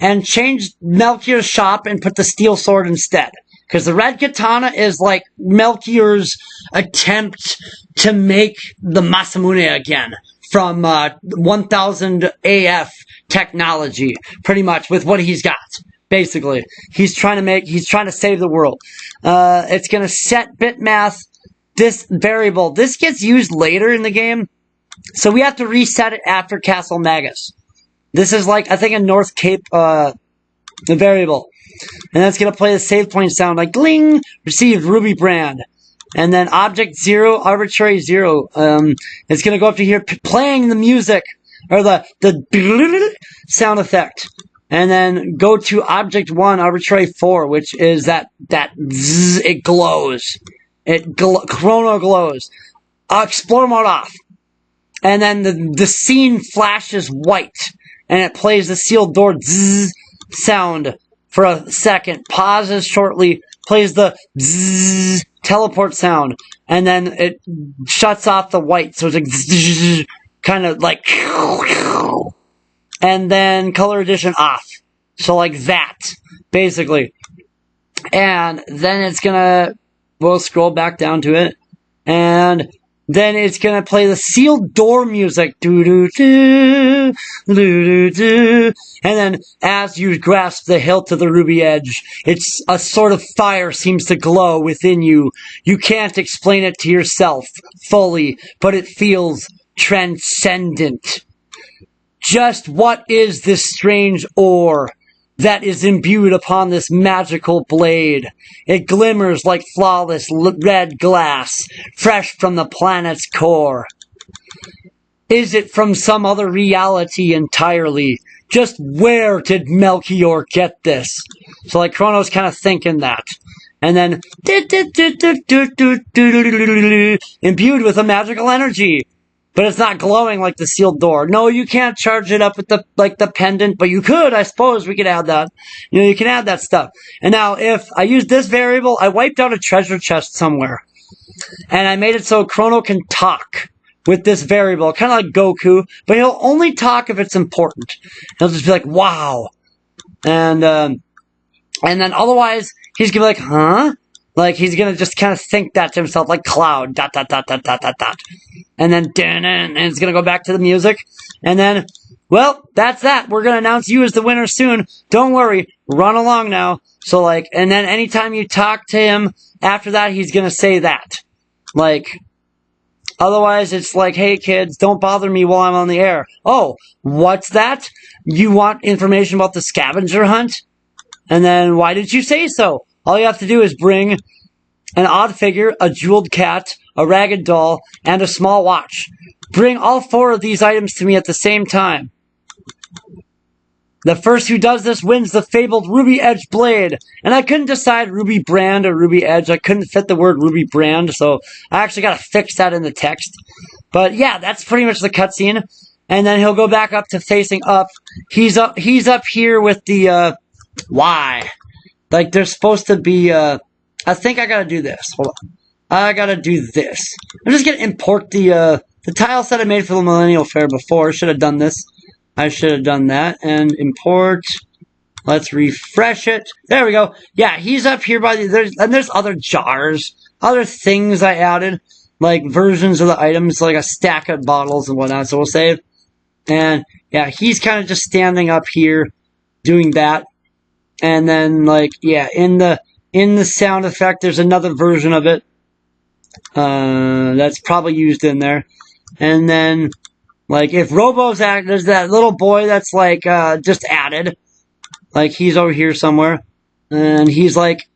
and changed Melchior's shop and put the steel sword instead. Because the red katana is like Melchior's attempt to make the Masamune again from 1000 AF technology, pretty much, with what he's got. Basically, he's trying to save the world. It's going to set bitmath, this variable. This gets used later in the game, so we have to reset it after Castle Magus. This is like, I think, a North Cape, the variable. And that's going to play the save point sound like gling, received Ruby brand. And then object 0, arbitrary 0. It's going to go up to here, playing the music, or the sound effect. And then go to object 1, arbitrary 4, which is that zzz, it glows. Chrono glows. Explore mode off. And then the scene flashes white. And it plays the sealed door zzz sound for a second. Pauses shortly. Plays the zzz teleport sound. And then it shuts off the white. So it's like zzz, kind of like... And then color edition off. So like that, basically. And then it's gonna... We'll scroll back down to it. And then it's gonna play the sealed door music. Do-do-do, do-do-do. And then as you grasp the hilt of the ruby edge, it's a sort of fire seems to glow within you. You can't explain it to yourself fully, but it feels transcendent. Just what is this strange ore that is imbued upon this magical blade? It glimmers like flawless red glass, fresh from the planet's core. Is it from some other reality entirely? Just where did Melchior get this? So like Chrono's kind of thinking that. And then imbued with a magical energy. But it's not glowing like the sealed door. No, you can't charge it up with the pendant, but you could, I suppose we could add that. You know, you can add that stuff. And now if I use this variable, I wiped out a treasure chest somewhere. And I made it so Chrono can talk with this variable, kind of like Goku, but he'll only talk if it's important. He'll just be like, wow. And then otherwise, he's gonna be like, huh? Like, he's gonna just kind of think that to himself, like Cloud, ... And then, and it's gonna go back to the music. And then, well, that's that. We're gonna announce you as the winner soon. Don't worry. Run along now. So, like, and then anytime you talk to him after that, he's gonna say that. Like, otherwise, it's like, hey, kids, don't bother me while I'm on the air. Oh, what's that? You want information about the scavenger hunt? And then, why did you say so? All you have to do is bring an odd figure, a jeweled cat, a ragged doll, and a small watch. Bring all 4 of these items to me at the same time. The first who does this wins the fabled Ruby Edge blade. And I couldn't decide Ruby Brand or Ruby Edge. I couldn't fit the word Ruby Brand, so I actually got to fix that in the text. But yeah, that's pretty much the cutscene. And then he'll go back up to facing up. He's up here with the Y. Like, there's supposed to be, I think I gotta do this. Hold on. I gotta do this. I'm just gonna import the tile set I made for the Millennial Fair before. Should have done this. I should have done that. And import. Let's refresh it. There we go. Yeah, he's up here by there's other jars. Other things I added. Like, versions of the items, like a stack of bottles and whatnot. So we'll save. And, yeah, he's kind of just standing up here, doing that. And then, like, yeah, in the sound effect, there's another version of it. That's probably used in there. And then, like, if Robo's there's that little boy that's, like, just added. Like, he's over here somewhere. And he's like,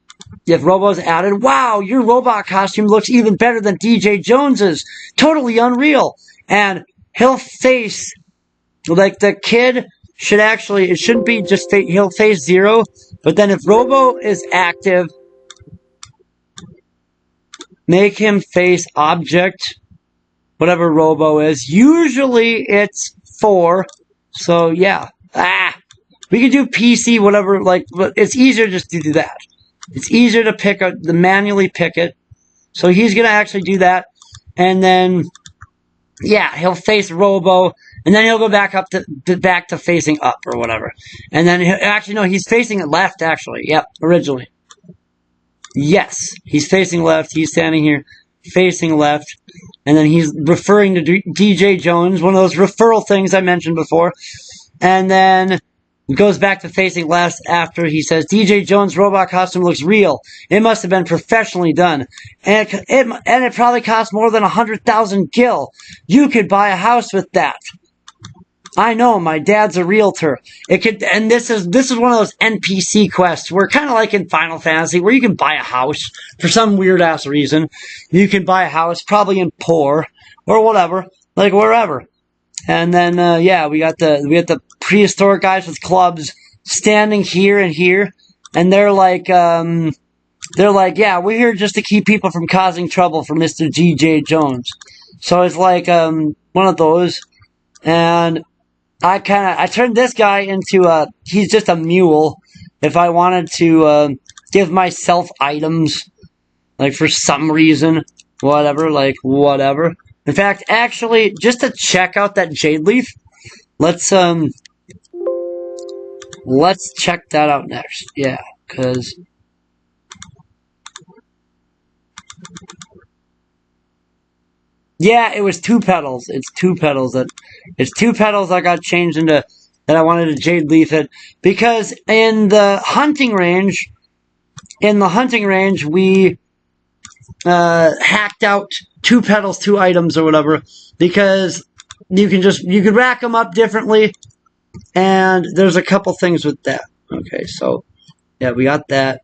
if Robo's added, wow, your robot costume looks even better than DJ Jones's. Totally unreal. And he'll face, like, the kid should actually, it shouldn't be just, he'll face 0, but then if Robo is active, make him face object, whatever Robo is. Usually it's 4, so yeah. We can do PC, whatever, like, but it's easier just to do that. It's easier to manually pick it. So he's gonna actually do that, and then, yeah, he'll face Robo, and then he'll go back to facing up or whatever. And then, actually, no, he's facing it left, actually. Yep, originally. Yes, he's facing left. He's standing here, facing left. And then he's referring to DJ Jones, one of those referral things I mentioned before. And then goes back to facing left after he says, DJ Jones' robot costume looks real. It must have been professionally done. And it probably cost more than 100,000 gil. You could buy a house with that. I know, my dad's a realtor. And this is one of those NPC quests where, kind of like in Final Fantasy, where you can buy a house for some weird ass reason. You can buy a house, probably in Poor or whatever, like wherever. And then, yeah, we got the prehistoric guys with clubs standing here and here, and they're like, yeah, we're here just to keep people from causing trouble for Mr. DJ Jones. So it's like one of those, and I turned this guy into he's just a mule. If I wanted to give myself items, like for some reason, whatever. In fact, actually, just to check out that jade leaf, let's check that out next. Yeah, because yeah, it was 2 petals. It's 2 petals it's 2 petals that got changed into that I wanted to jade leaf it, because in the hunting range we hacked out 2 petals, 2 items or whatever, because you could rack them up differently, and there's a couple things with that. Okay, so yeah, we got that.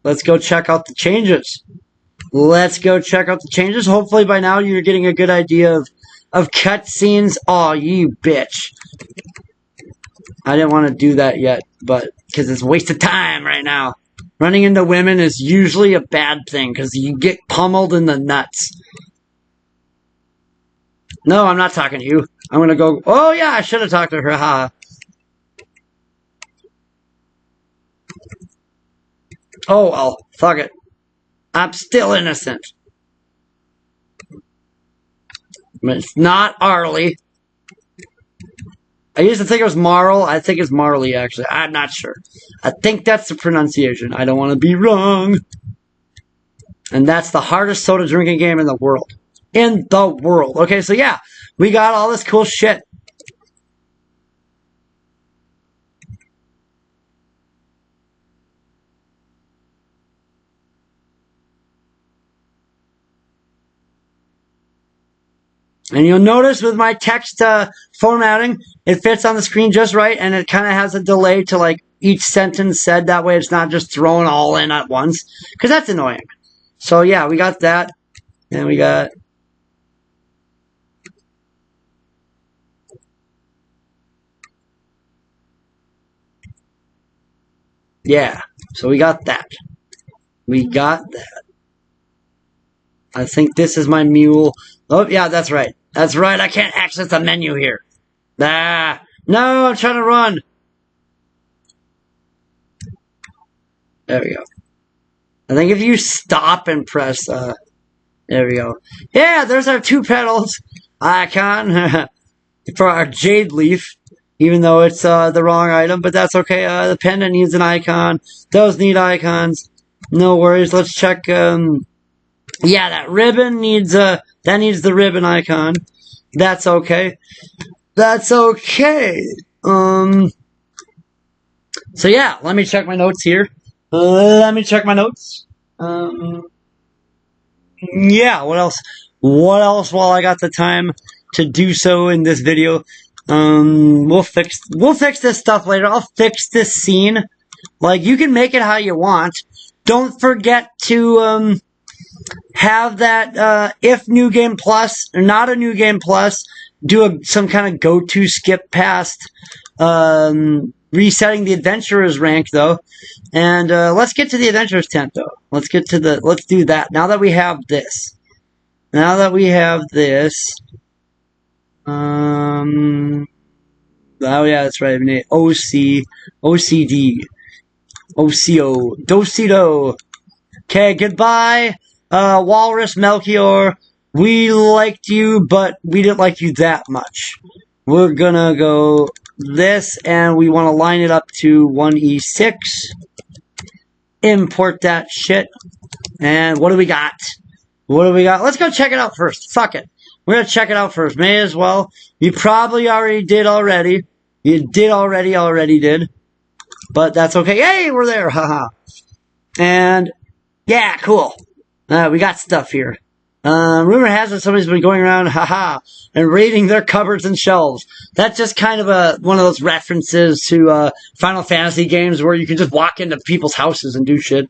Let's go check out the changes. Hopefully by now you're getting a good idea of cutscenes. Oh, you bitch. I didn't want to do that yet, but because it's a waste of time right now. Running into women is usually a bad thing because you get pummeled in the nuts. No, I'm not talking to you. I'm going to go... Oh, yeah, I should have talked to her. Ha. Oh, well, fuck it. I'm still innocent. But it's not Arlie. I used to think it was Marl. I think it's Marley, actually. I'm not sure. I think that's the pronunciation. I don't want to be wrong. And that's the hardest soda drinking game in the world. Okay, so yeah. We got all this cool shit. And you'll notice with my text formatting, it fits on the screen just right, and it kind of has a delay to like each sentence said. That way it's not just thrown all in at once, because that's annoying. So yeah, we got that. And we got... Yeah, so we got that. I think this is my mule. Oh, yeah, that's right. That's right, I can't access the menu here. Ah, no, I'm trying to run. There we go. I think if you stop and press, there we go. Yeah, there's our 2 petals icon for our jade leaf, even though it's the wrong item, but that's okay. The pendant needs an icon. Those need icons. No worries. Let's check. Yeah, that ribbon needs that needs the ribbon icon. That's okay. So yeah, let me check my notes here. Yeah, what else? While I got the time to do so in this video, we'll fix this stuff later. I'll fix this scene. Like, you can make it how you want. Don't forget to have that if New Game Plus or not a New Game Plus, do some kind of go-to skip past resetting the Adventurer's rank though. And let's get to the Adventurer's tent though. Let's do that. Now that we have this. Oh yeah, that's right. OCD. OCO. Docido. Okay, goodbye, Walrus Melchior. We liked you, but we didn't like you that much. We're gonna go this, and we want to line it up to 1E6. Import that shit. And what do we got? Let's go check it out first. Fuck it. We're gonna check it out first. May as well. You probably already did already. You did already did. But that's okay. Hey, we're there. Haha. And yeah, cool. We got stuff here. Rumor has it somebody's been going around, and raiding their cupboards and shelves. That's just kind of one of those references to Final Fantasy games where you can just walk into people's houses and do shit.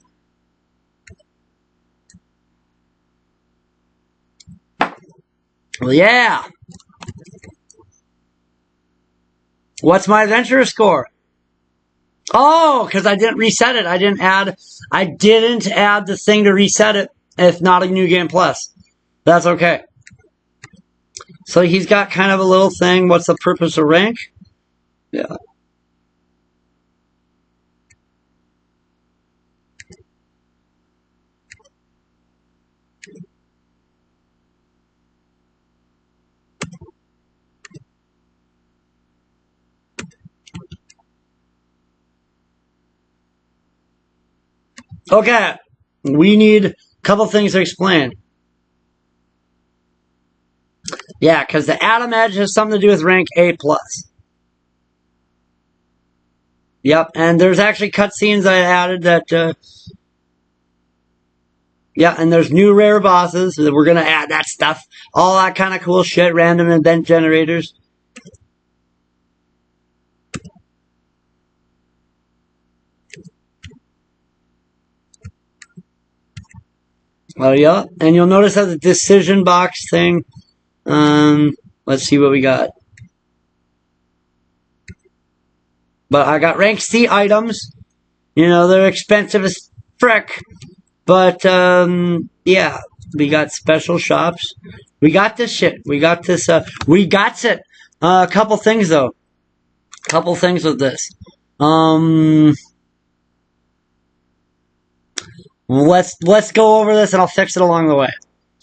Well, yeah. What's my adventurer score? Oh, because I didn't reset it. I didn't add the thing to reset it if not a New Game Plus. That's okay. So he's got kind of a little thing. What's the purpose of rank? Yeah. Okay. We need a couple things to explain. Yeah, because the Atom Edge has something to do with rank A+. Yep, and there's actually cutscenes I added that... Yeah, and there's new rare bosses. We're going to add that stuff. All that kind of cool shit. Random event generators. Oh, yeah. And you'll notice that the decision box thing. Let's see what we got. But I got rank C items. You know, they're expensive as frick. But, yeah. We got special shops. We got this shit. We got this, we got it. A couple things, though. Couple things with this. Let's go over this and I'll fix it along the way.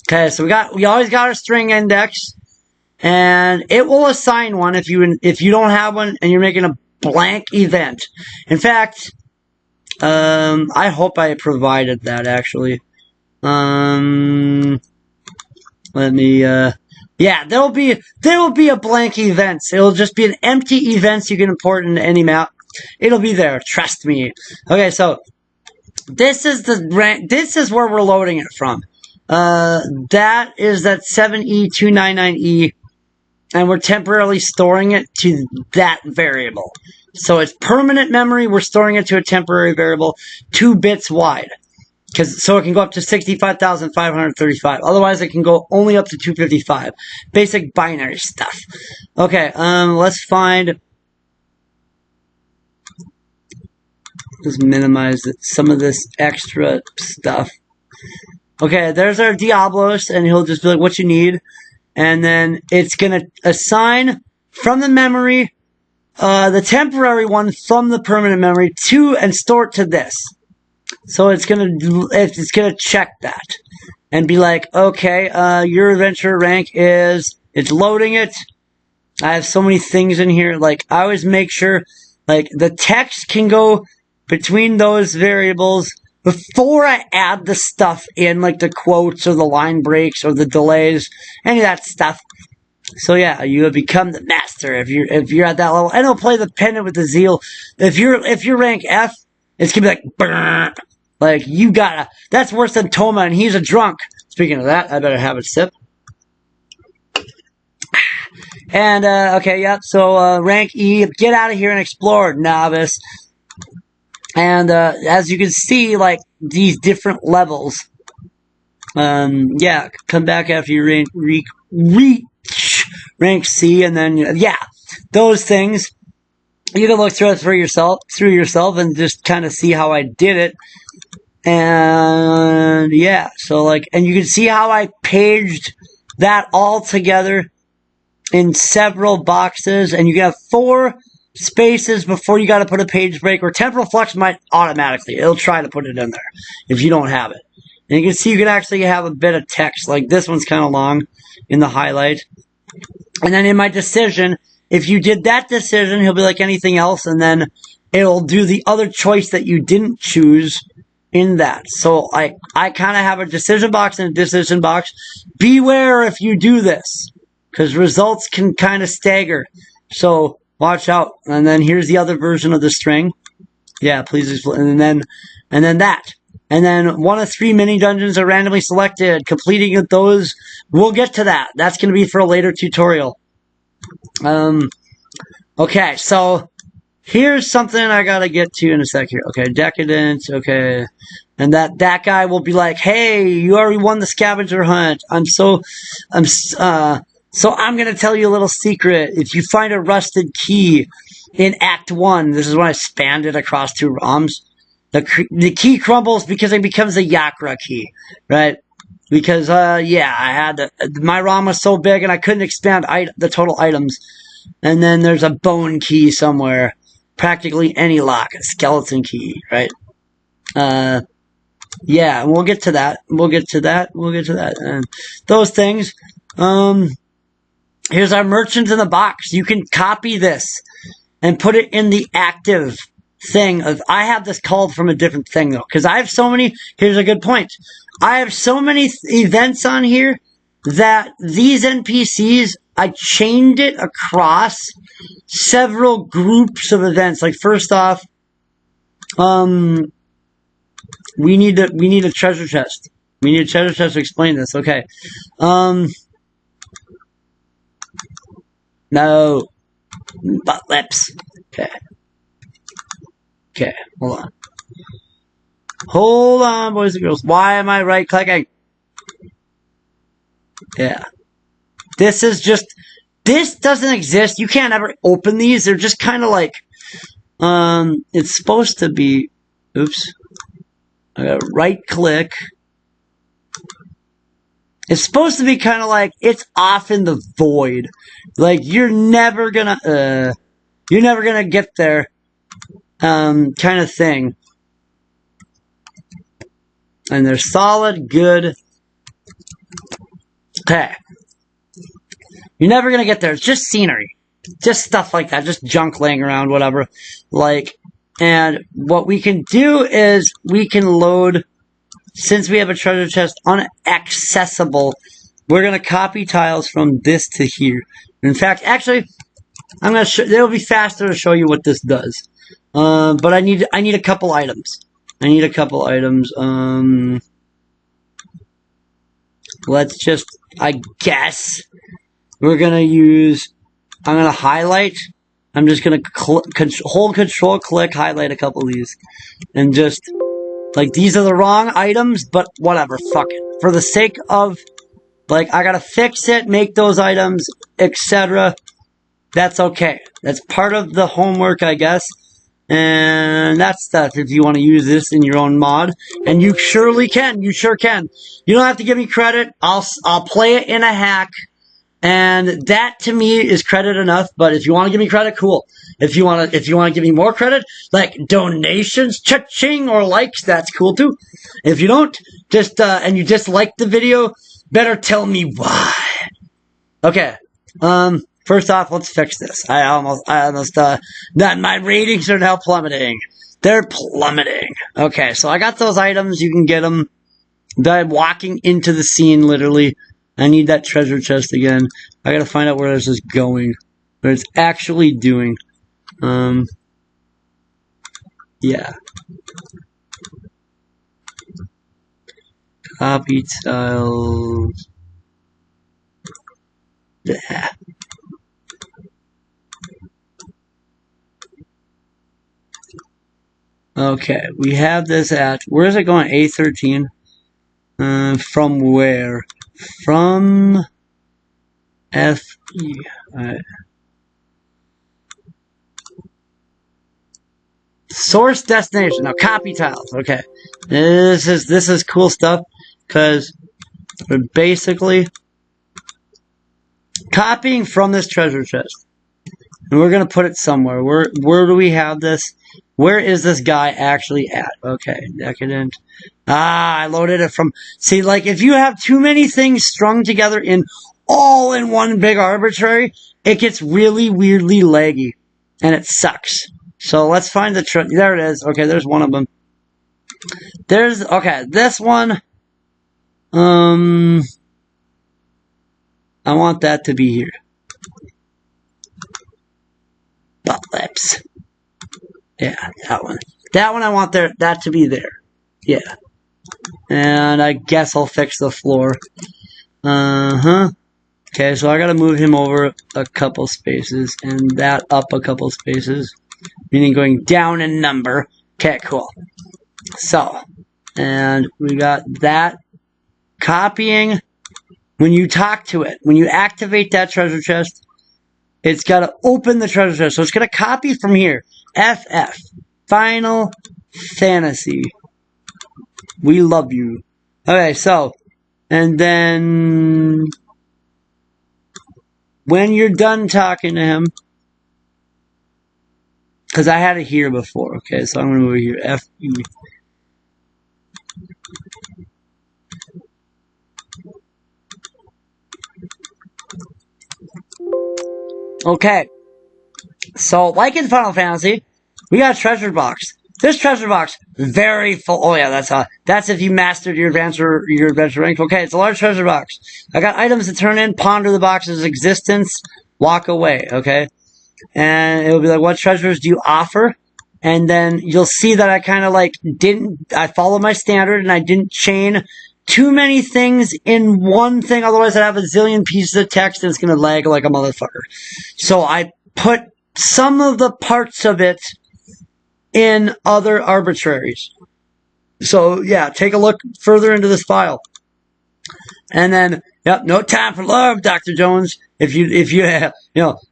Okay, so we always got our string index, and it will assign one if you don't have one and you're making a blank event. In fact, I hope I provided that actually. Let me yeah, there will be a blank events. It'll just be an empty events you can import into any map. It'll be there, trust me. Okay, so this is where we're loading it from. That is that 7E299E, and we're temporarily storing it to that variable. So it's permanent memory, we're storing it to a temporary variable, 2 bits wide. So it can go up to 65,535. Otherwise, it can go only up to 255. Basic binary stuff. Okay, let's find... Just minimize some of this extra stuff. Okay, there's our Diablos, and he'll just be like, what you need. And then it's going to assign from the memory, the temporary one from the permanent memory to, and store it to this. So it's gonna check that and be like, okay, your adventure rank is, it's loading it. I have so many things in here. Like, I always make sure, like, the text can go between those variables before I add the stuff in, like the quotes or the line breaks or the delays, any of that stuff. So yeah, you have become the master if you're at that level. And it'll play the pendant with the zeal. If you're rank F, it's gonna be like, brr, like, you gotta, that's worse than Toma, and he's a drunk. Speaking of that, I better have a sip. And, okay, yeah, so, rank E, get out of here and explore, novice. And, as you can see, like, these different levels. Yeah, come back after you reach rank C, and then, yeah, those things. You can look through it through yourself and just kind of see how I did it. And yeah, so like, and you can see how I paged that all together in several boxes, and you can have 4 spaces before you got to put a page break, or Temporal Flux might automatically, it'll try to put it in there if you don't have it. And you can see you can actually have a bit of text, like this one's kind of long in the highlight. And then in my decision, if you did that decision, he'll be like anything else, and then it'll do the other choice that you didn't choose in that. So I kind of have a decision box and a decision box. Beware if you do this, because results can kind of stagger. So watch out. And then here's the other version of the string. Yeah, please. And then that. And then 1 of 3 mini dungeons are randomly selected. Completing those, we'll get to that. That's going to be for a later tutorial. Okay, so here's something I gotta get to in a sec here. Okay, Decadence, okay. And that guy will be like, hey, you already won the scavenger hunt. So I'm gonna tell you a little secret. If you find a rusted key in Act 1, this is when I spanned it across 2 ROMs, the key crumbles because it becomes a Yakra key, right? Because, yeah, I had my ROM was so big and I couldn't expand the total items. And then there's a bone key somewhere. Practically any lock, a skeleton key, right? Yeah, we'll get to that. Those things. Here's our merchant in the box. You can copy this and put it in the active thing. I have this called from a different thing, though, because I have so many. Here's a good point. I have so many events on here that these NPCs, I chained it across several groups of events. Like, first off, we need a treasure chest. We need a treasure chest to explain this. Okay. No. Butt lips. Okay. Okay, hold on. Hold on, boys and girls. Why am I right-clicking? Yeah. This is just... This doesn't exist. You can't ever open these. They're just kind of like... it's supposed to be... Oops. I gotta right-click. It's supposed to be kind of like, it's off in the void. Like, you're never gonna get there, kind of thing. And they're solid, good. Okay. You're never gonna get there. It's just scenery. Just stuff like that. Just junk laying around, whatever. Like, and what we can do is, we can load... Since we have a treasure chest unaccessible, we're going to copy tiles from this to here. In fact, actually, I'm going to it'll be faster to show you what this does. But I need a couple items. Let's just, I guess, we're going to use, I'm going to highlight. I'm just going to hold control, click, highlight a couple of these. And just... Like, these are the wrong items, but whatever, fuck it. For the sake of, like, I gotta fix it, make those items, etc. That's okay. That's part of the homework, I guess. And that's that if you want to use this in your own mod. And you surely can. You sure can. You don't have to give me credit. I'll play it in a hack. And that, to me, is credit enough. But if you want to give me credit, cool. If you want to give me more credit, like donations, cha-ching, or likes, that's cool too. If you don't, just and you dislike the video, better tell me why. Okay. First off, let's fix this. I almost my ratings are now plummeting. They're plummeting. Okay, so I got those items. You can get them by walking into the scene, literally. I need that treasure chest again. I gotta find out where this is going. What it's actually doing. Yeah. Copy tiles. Yeah. Okay, we have this at, where is it going? A13? From where? From FE. Alright. Source destination. Now copy tiles. Okay. This is cool stuff because we're basically copying from this treasure chest. And we're gonna put it somewhere. Where do we have this? Where is this guy actually at? Okay, decadent. I loaded it from... See, like, if you have too many things strung together all in one big arbitrary, it gets really weirdly laggy. And it sucks. So let's find the... There it is. Okay, there's one of them. Okay, this one... I want that to be here. Butt lips. Yeah, that one. That one I want that to be there. Yeah. And I guess I'll fix the floor. Okay, so I gotta move him over a couple spaces, and that up a couple spaces. Meaning going down in number. Okay, cool. So, and we got that. Copying. When you talk to it, when you activate that treasure chest, it's gotta open the treasure chest. So it's gonna copy from here. FF. Final Fantasy. We love you. Okay, so, and then when you're done talking to him, because I had it here before, okay, so I'm going to move here, FE. Okay, so like in Final Fantasy, we got a treasure box. This treasure box, very full. Oh yeah, that's if you mastered your adventure rank. Okay, it's a large treasure box. I got items to turn in, ponder the box's existence, walk away, okay? And it'll be like, what treasures do you offer? And then you'll see that I kind of like I followed my standard and I didn't chain too many things in one thing, otherwise I'd have a zillion pieces of text and it's going to lag like a motherfucker. So I put some of the parts of it in other arbitraries. So yeah, take a look further into this file. And then, yep, no time for love, Dr. Jones. If you have,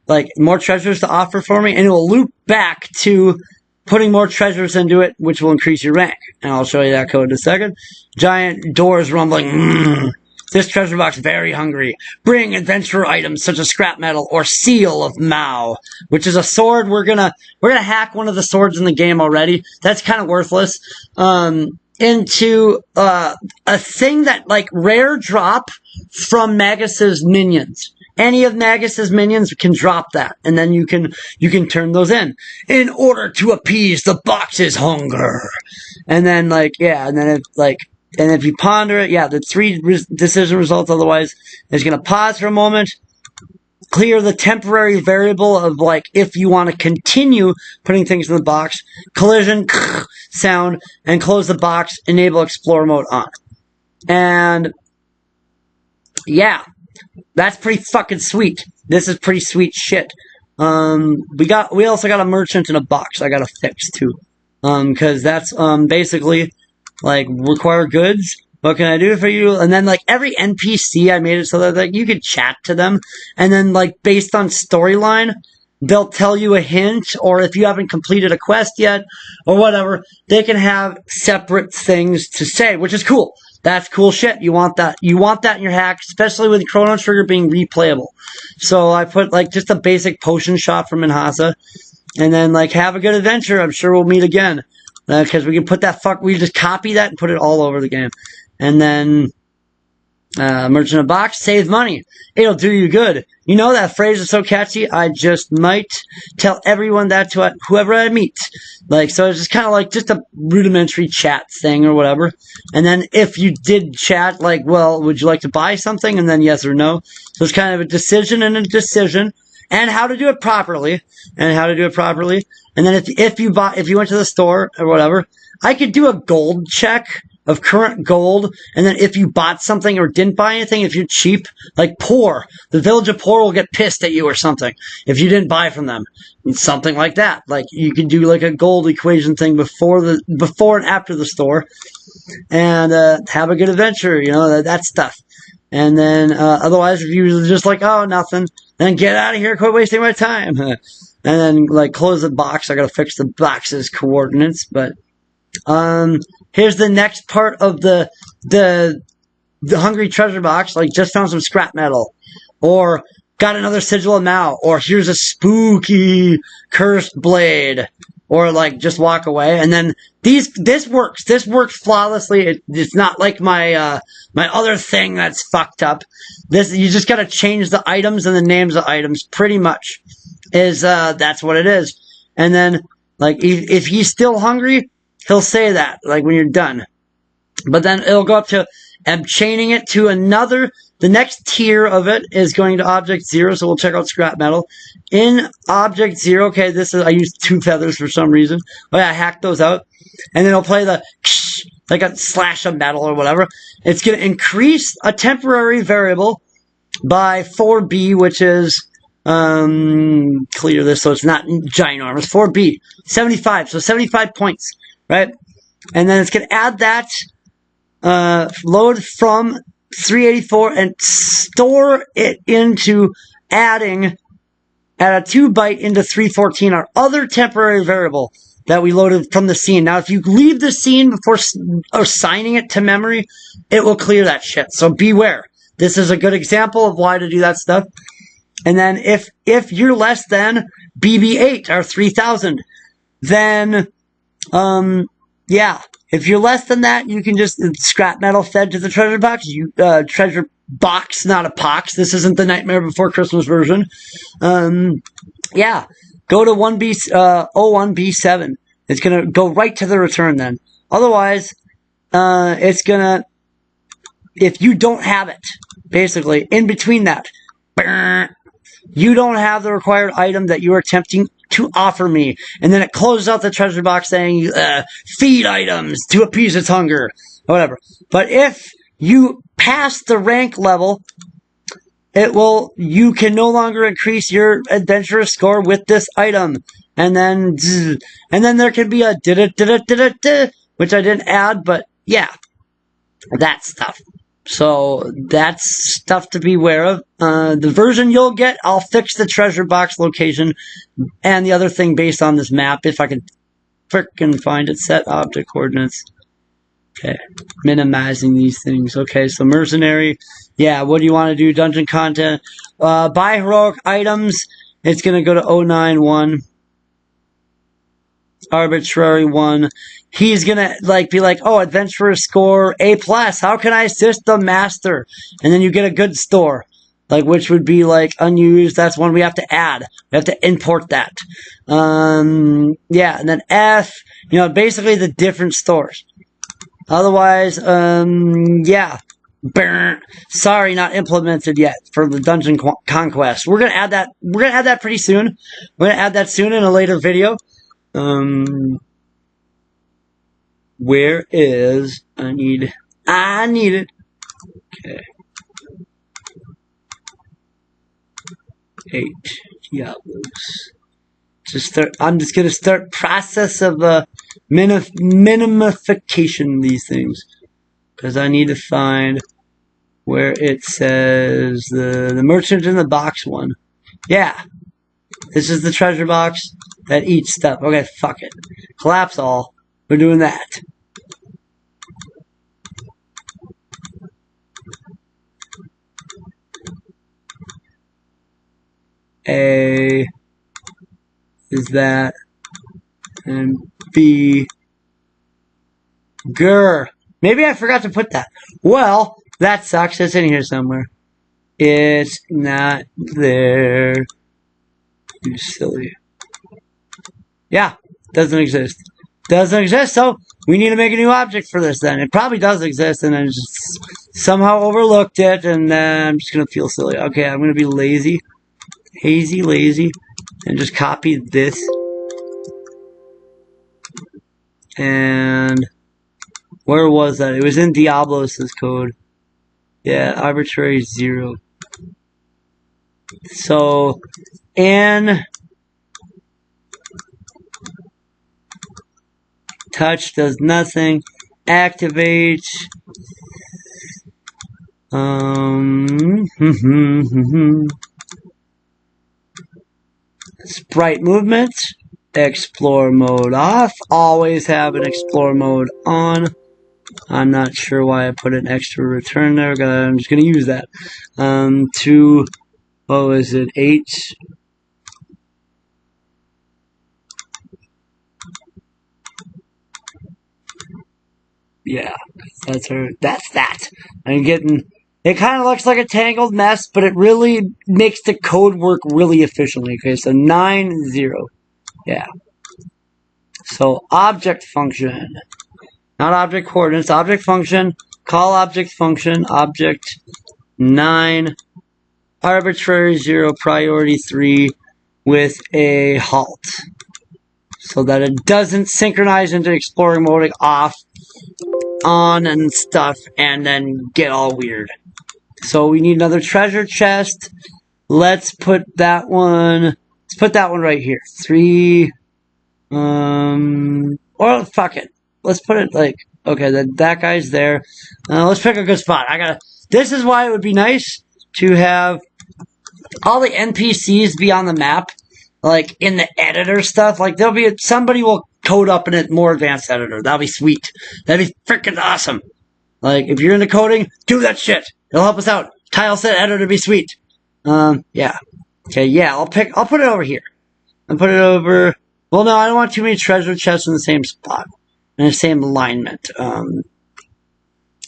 like more treasures to offer for me, and it will loop back to putting more treasures into it, which will increase your rank. And I'll show you that code in a second. Giant doors rumbling. This treasure box very hungry. Bring adventurer items such as scrap metal or seal of Mao, which is a sword. We're gonna hack one of the swords in the game already. That's kind of worthless. Into a thing that like rare drop from Magus's minions. Any of Magus's minions can drop that, and then you can turn those in order to appease the box's hunger. And then if you ponder it, the 3 decision results. Otherwise, it's gonna pause for a moment. Clear the temporary variable of like if you want to continue putting things in the box, collision sound, and close the box, enable explore mode on. And yeah, that's pretty fucking sweet. This is pretty sweet shit. We also got a merchant in a box I gotta fix too. Cause that's basically like require goods. What can I do for you? And then, like, every NPC, I made it so that, like, you could chat to them. And then, like, based on storyline, they'll tell you a hint. Or if you haven't completed a quest yet, or whatever, they can have separate things to say, which is cool. That's cool shit. You want that. You want that in your hack, especially with Chrono Trigger being replayable. So I put, like, just a basic potion shot from Minhasa. And then, like, have a good adventure. I'm sure we'll meet again. Because we can put that we just copy that and put it all over the game. And then, merchant of box, save money. It'll do you good. You know that phrase is so catchy, I just might tell everyone that to whoever I meet. Like, so it's just kind of like just a rudimentary chat thing or whatever. And then if you did chat, like, well, would you like to buy something? And then yes or no. So it's kind of a decision and a decision. And how to do it properly. And then if you went to the store or whatever, I could do a gold check of current gold, and then if you bought something or didn't buy anything, if you're cheap, like Poor, the village of Poor will get pissed at you or something if you didn't buy from them. Something like that. Like, you can do like a gold equation thing before and after the store, and have a good adventure, that stuff. And then otherwise, if you're just like, oh, nothing, then get out of here, quit wasting my time. And then, like, close the box. I gotta fix the box's coordinates, but here's the next part of the hungry treasure box. Like, just found some scrap metal, or got another sigil of Mao, or here's a spooky cursed blade, or like just walk away. And then this works flawlessly. It's not like my other thing that's fucked up. You just gotta change the items and the names of items. Pretty much that's what it is. And then, like, if he's still hungry, he'll say that, like, when you're done. But then it'll go up to, I'm chaining it to the next tier of it is going to object 0, so we'll check out scrap metal. In object 0, okay, I used 2 feathers for some reason. Oh yeah, I hacked those out. And then it'll play the, like a slash of metal or whatever. It's going to increase a temporary variable by 4B, which is, clear this so it's not ginormous. 4B, 75, so 75 points. Right? And then it's going to add that, load from 384 and store it into adding at a 2 byte into 314, our other temporary variable that we loaded from the scene. Now, if you leave the scene before assigning it to memory, it will clear that shit. So beware. This is a good example of why to do that stuff. And then if you're less than BB8 or 3000, then if you're less than that, you can just scrap metal fed to the treasure box. Treasure box, not a pox. This isn't the Nightmare Before Christmas version. Go to 01B7. It's gonna go right to the return then. Otherwise, it's gonna, if you don't have it, basically, in between that, you don't have the required item that you are attempting to offer me. And then it closes out the treasure box saying, feed items to appease its hunger, or whatever. But if you pass the rank level, you can no longer increase your adventurous score with this item. And then there can be a which I didn't add, but yeah, that stuff. So that's stuff to be aware of. The version you'll get, I'll fix the treasure box location and the other thing based on this map, if I can frickin' find it. Set object coordinates. Okay, minimizing these things. Okay, so mercenary. Yeah, what do you want to do? Dungeon content. Buy heroic items. It's going to go to 091. Arbitrary 1. He's going to be like, oh, adventurer score A+. How can I assist the master? And then you get a good store. Which would be unused. That's one we have to add. We have to import that. Yeah, and then F. Basically the different stores. Otherwise, yeah. Burn. Sorry, not implemented yet for the dungeon conquest. We're gonna add that. We're gonna add that pretty soon. We're gonna add that soon in a later video. Where is I need it. Okay. 8 Diablos. I'm just gonna start process of minimification these things, because I need to find where it says the merchant in the box one. Yeah, this is the treasure box that eats stuff. Okay, fuck it. Collapse all. We're doing that. A is that, and B, grr. Maybe I forgot to put that. Well, that sucks. It's in here somewhere. It's not there. You silly. Yeah, doesn't exist. Doesn't exist, so we need to make a new object for this then. It probably does exist, and I just somehow overlooked it, and then I'm just going to feel silly. Okay, I'm going to be lazy. Lazy, and just copy this. And where was that? It was in Diablos' code. Yeah, arbitrary 0. So, N touch does nothing. Activate. Sprite movement. Explore mode off. Always have an explore mode on. I'm not sure why I put an extra return there. I'm just going to use that. To, what was it, 8. Yeah, that's her. That's that. I'm getting, it kind of looks like a tangled mess, but it really makes the code work really efficiently. Okay, so 9, 0. Yeah. So object function. Not object coordinates. Object function. Call object function. Object 9. Arbitrary 0. Priority 3. With a halt. So that it doesn't synchronize into exploring mode off, on, and stuff, and then get all weird. So we need another treasure chest. Let's put that one. Let's put that one right here. 3. Or fuck it. Let's put it okay, that guy's there. Let's pick a good spot. This is why it would be nice to have all the NPCs be on the map, in the editor stuff. There'll be somebody will code up in a more advanced editor. That'll be sweet. That'd be freaking awesome. If you're into coding, do that shit. It'll help us out. Tile set editor be sweet. Yeah. Okay, yeah, I'll put it over here. And put it over. Well, no, I don't want too many treasure chests in the same spot. In the same alignment. I'm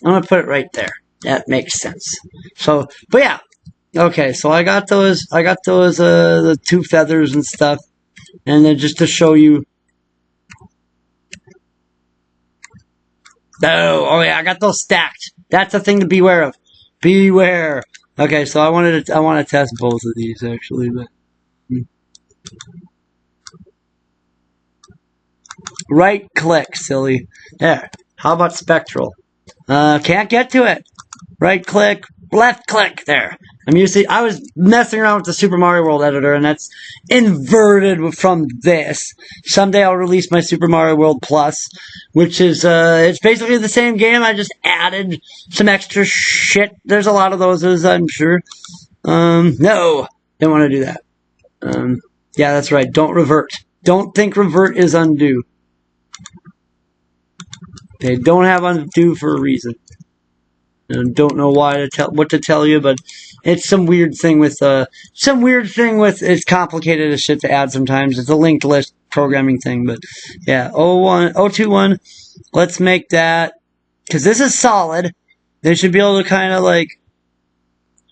gonna put it right there. That makes sense. So, but yeah. Okay, so I got those, the 2 feathers and stuff. And then just to show you. Oh yeah, I got those stacked. That's a thing to beware of. Beware. Okay, so I want to test both of these actually, but. Right click, silly. There. How about spectral? Can't get to it. right click, left click. There. I was messing around with the Super Mario World editor, and that's inverted from this. Someday I'll release my Super Mario World Plus, which is, it's basically the same game. I just added some extra shit. There's a lot of those, as I'm sure. No, don't want to do that. Yeah, that's right. Don't revert. Don't think revert is undo. They don't have undo for a reason. And don't know what to tell you, but it's some weird thing with it's complicated as shit to add sometimes. It's a linked list programming thing, but yeah, 021. Let's make that, because this is solid. They should be able to kind of like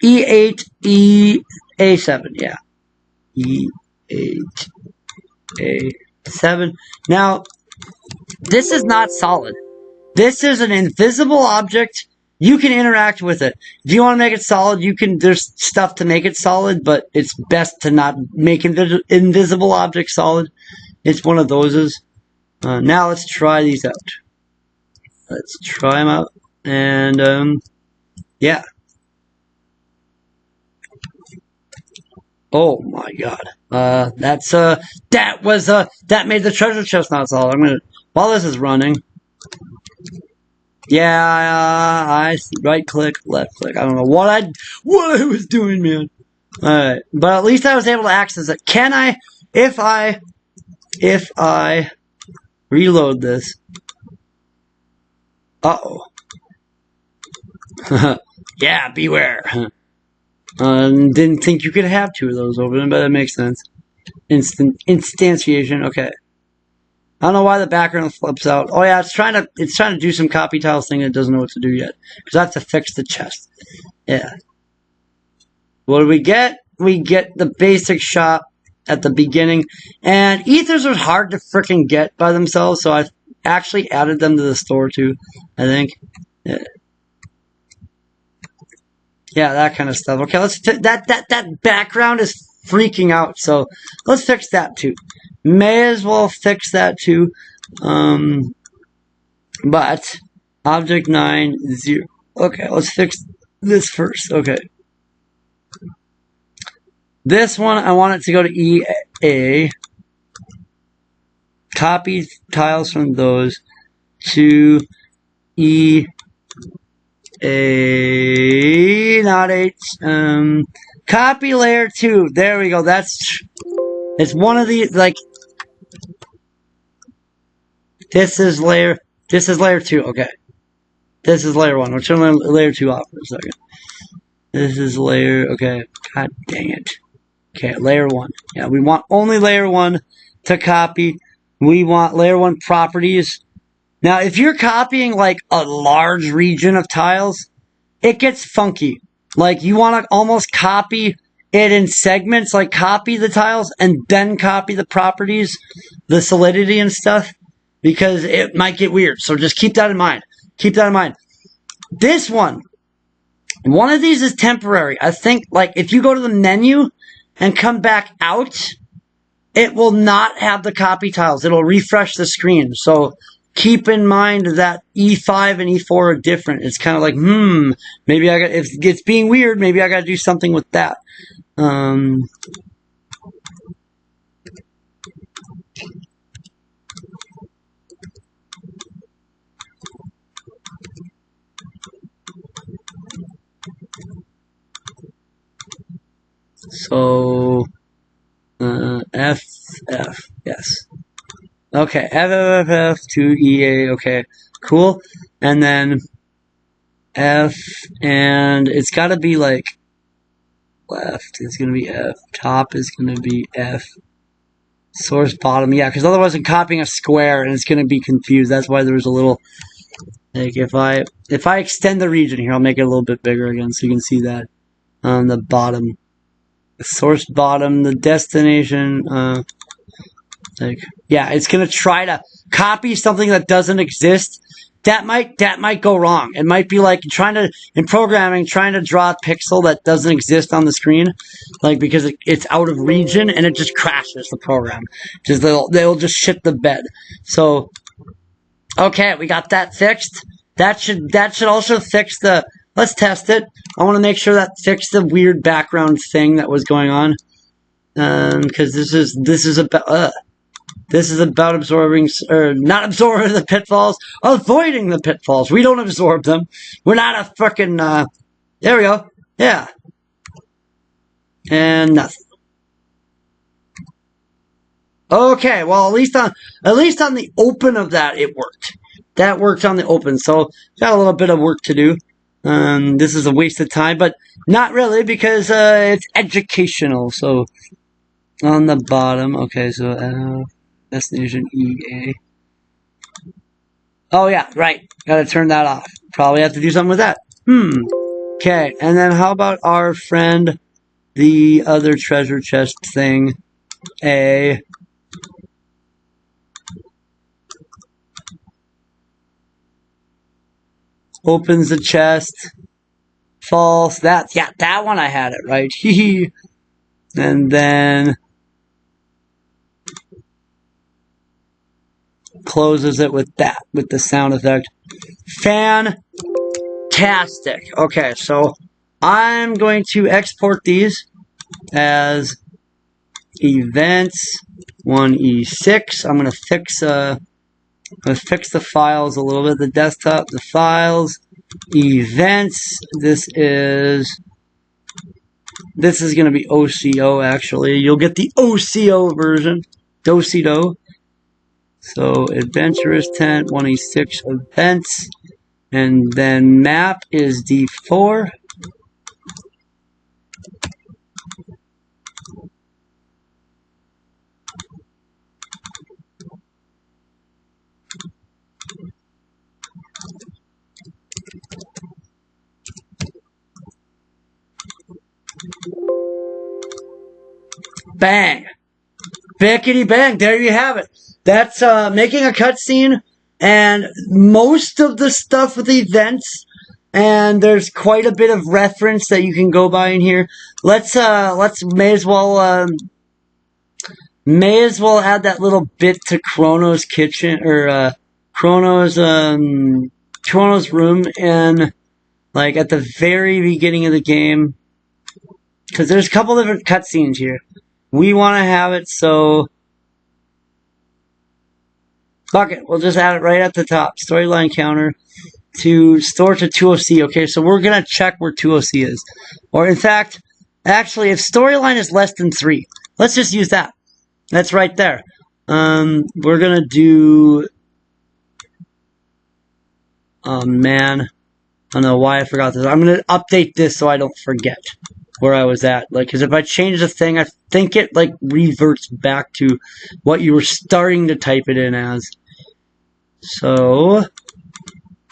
E8, A7, yeah. E8, A7. Now, this is not solid. This is an invisible object. You can interact with it. If you want to make it solid, there's stuff to make it solid, but it's best to not make invisible objects solid. It's one of those. Now let's try these out. Let's try them out. And, yeah. Oh my god. That made the treasure chest not solid. While this is running. Yeah, I right click, left click. I don't know what I was doing, man. Alright, but at least I was able to access it. Can I, if I reload this? Uh-oh. Yeah, beware. Didn't think you could have two of those over them, but that makes sense. Instantiation, okay. I don't know why the background flips out. Oh yeah, it's trying to do some copy tiles thing that doesn't know what to do yet. Because I have to fix the chest. Yeah. What do we get? We get the basic shop at the beginning. And ethers are hard to frickin' get by themselves, so I've actually added them to the store too, I think. Yeah. Yeah, that kind of stuff. Okay, that background is freaking out, so let's fix that too. May as well fix that too. But object 9 0. Okay, let's fix this first. Okay. This one I want it to go to EA. Copy tiles from those to EA, not H. Copy layer 2. There we go. It's one of the, like, this is layer 2. Okay. This is layer 1. We'll turn layer 2 off for a second. This is layer, okay. God dang it. Okay, layer 1. Yeah, we want only layer 1 to copy. We want layer 1 properties. Now, if you're copying, like, a large region of tiles, it gets funky. Like, you want to almost copy it in segments, like copy the tiles and then copy the properties, the solidity and stuff, because it might get weird. So just keep that in mind. Keep that in mind. This one of these is temporary. I think, like, if you go to the menu and come back out, it will not have the copy tiles. It'll refresh the screen. So keep in mind that E5 and E4 are different. It's kind of like, maybe if it's being weird, maybe I got to do something with that. So, F, yes. Okay, F to EA, okay, cool. And then F, and it's gotta be like, left is gonna be F, top is gonna be F, source bottom, yeah, because otherwise I'm copying a square and it's gonna be confused. That's why there was a little, like, if I extend the region here, I'll make it a little bit bigger again so you can see that on the bottom. The source bottom, the destination, like, yeah, it's gonna try to copy something that doesn't exist. That might go wrong. It might be like in programming, trying to draw a pixel that doesn't exist on the screen, like, because it's out of region and it just crashes the program. Just they'll just shit the bed. So, okay, we got that fixed. That should also fix the let's test it. I want to make sure that fixed the weird background thing that was going on. Because this is about absorbing, or not absorbing the pitfalls, avoiding the pitfalls. We don't absorb them. We're not a fucking, there we go. Yeah. And nothing. Okay, well, at least on the open of that, it worked. That worked on the open, so got a little bit of work to do. This is a waste of time, but not really, because it's educational. So on the bottom, okay, so destination EA. Oh yeah, right. Gotta turn that off. Probably have to do something with that. Okay, and then how about our friend, the other treasure chest thing, A. Opens the chest. False. That one I had it right. And then closes it with that, with the sound effect. Fantastic. Okay, so I'm going to export these as events 1E6. I'm going to fix the files a little bit. The desktop, the files, events. This is going to be OCO, actually. You'll get the OCO version. Do-si-do. So, adventurous tent, 1E6 events. And then map is D4. Bang! Bickety bang! There you have it. That's making a cutscene, and most of the stuff with events, and there's quite a bit of reference that you can go by in here. May as well add that little bit to Chrono's kitchen, or Chrono's room, in like at the very beginning of the game, because there's a couple different cutscenes here. We want to have it so, fuck it, we'll just add it right at the top. Storyline counter to store to 20C. Okay, so we're going to check where 20C is. Or in fact, actually, if storyline is less than 3, let's just use that. That's right there. We're going to do, oh man, I don't know why I forgot this. I'm going to update this so I don't forget where I was at. Like, because if I change the thing, I think it like reverts back to what you were starting to type it in as. So,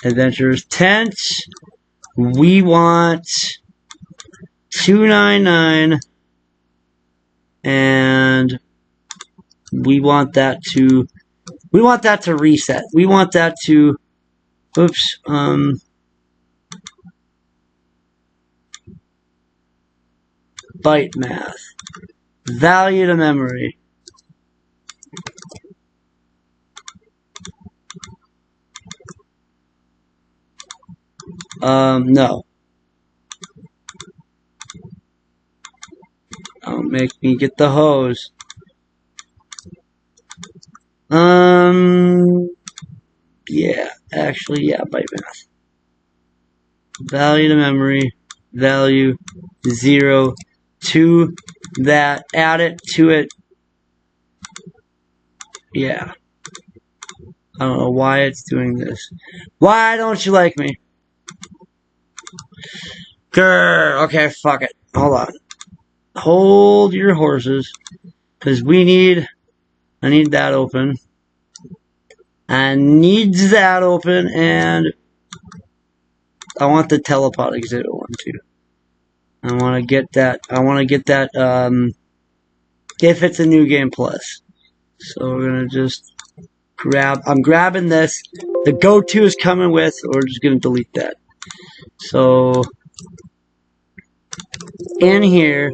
Adventurers Tent, we want 299, and we want that to reset. We want that to, oops, byte math. Value to memory. No. Don't make me get the hose. Yeah, actually, yeah, byte math. Value to memory. Value 0 to that. Add it to it. Yeah. I don't know why it's doing this. Why don't you like me? Grr. Okay, fuck it. Hold on. Hold your horses. Because I need that open. I need that open, and I want the telepod exhibit one too. I want to get that, if it's a new game plus. So we're going to just I'm grabbing this. The go-to is coming with, we're just going to delete that. So, in here,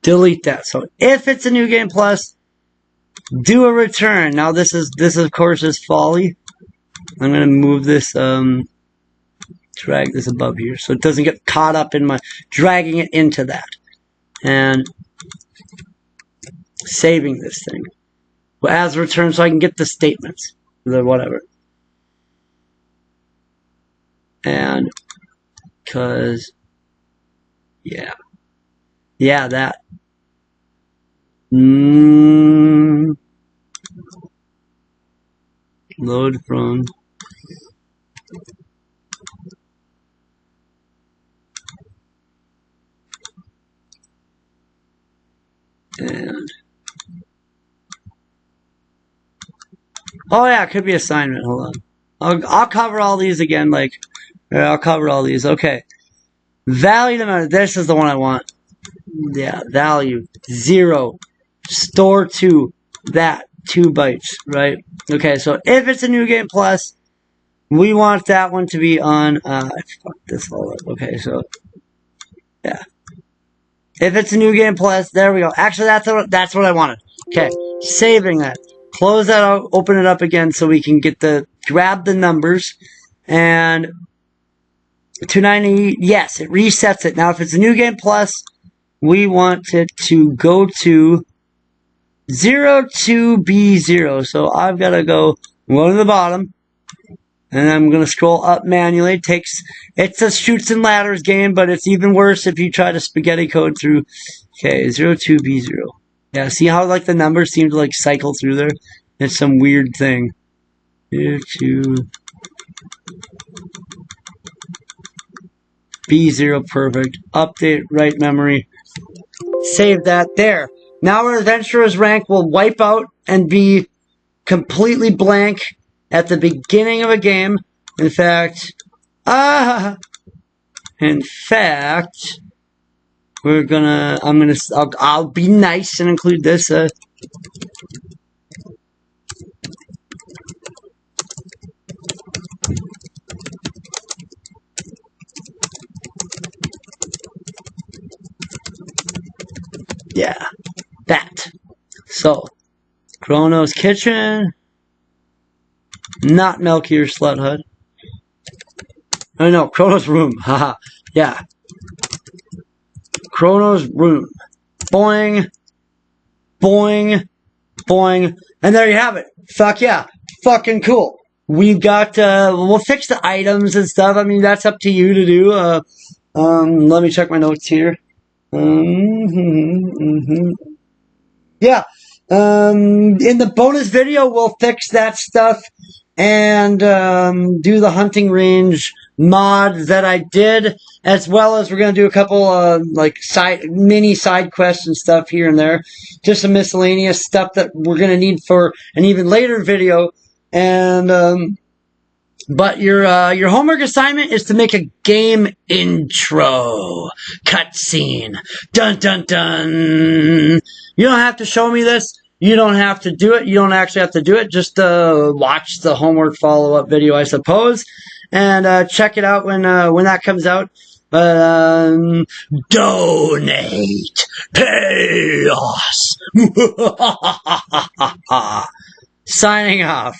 delete that. So, if it's a new game plus, do a return. Now, this of course is folly. I'm going to move this, drag this above here so it doesn't get caught up in my dragging it into that. And saving this thing as returned so I can get the statements, the whatever. And because yeah, that. Load from and oh yeah, it could be assignment. Hold on, I'll cover all these again. Like I'll cover all these. Okay, value amount. This is the one I want. Yeah, value 0. Store to that 2 bytes. Right. Okay, so if it's a new game plus, we want that one to be on. I fucked this all up. Okay, so yeah. If it's a new game plus, there we go. Actually, that's what I wanted. Okay, saving that. Close that out. Open it up again so we can grab the numbers. And 290. Yes, it resets it. Now, if it's a new game plus, we want it to go to 02B0. So I've got to go to the bottom. And I'm going to scroll up manually. It's a shoots and ladders game, but it's even worse if you try to spaghetti code through. Okay, 02B0. Yeah, see how like the numbers seem to like cycle through there? It's some weird thing. 02B0, perfect. Update, write memory. Save that there. Now our adventurer's rank will wipe out and be completely blank at the beginning of a game. In fact, I'll be nice and include this. Yeah, that. So, Chrono's kitchen. Not Melchior Slut Hut. Oh no, Chrono's room. Haha. Yeah. Chrono's room. Boing. Boing. Boing. And there you have it. Fuck yeah. Fucking cool. We've got, we'll fix the items and stuff. I mean, that's up to you to do. Let me check my notes here. Yeah. In the bonus video, we'll fix that stuff and do the hunting range mod that I did, as well as we're going to do a couple like mini side quests and stuff here and there. Just some miscellaneous stuff that we're going to need for an even later video. And but your homework assignment is to make a game intro cutscene. Dun dun dun. You don't have to show me this. You don't have to do it. You don't actually have to do it. Just watch the homework follow-up video, I suppose, and check it out when that comes out. But donate, pay us. Signing off.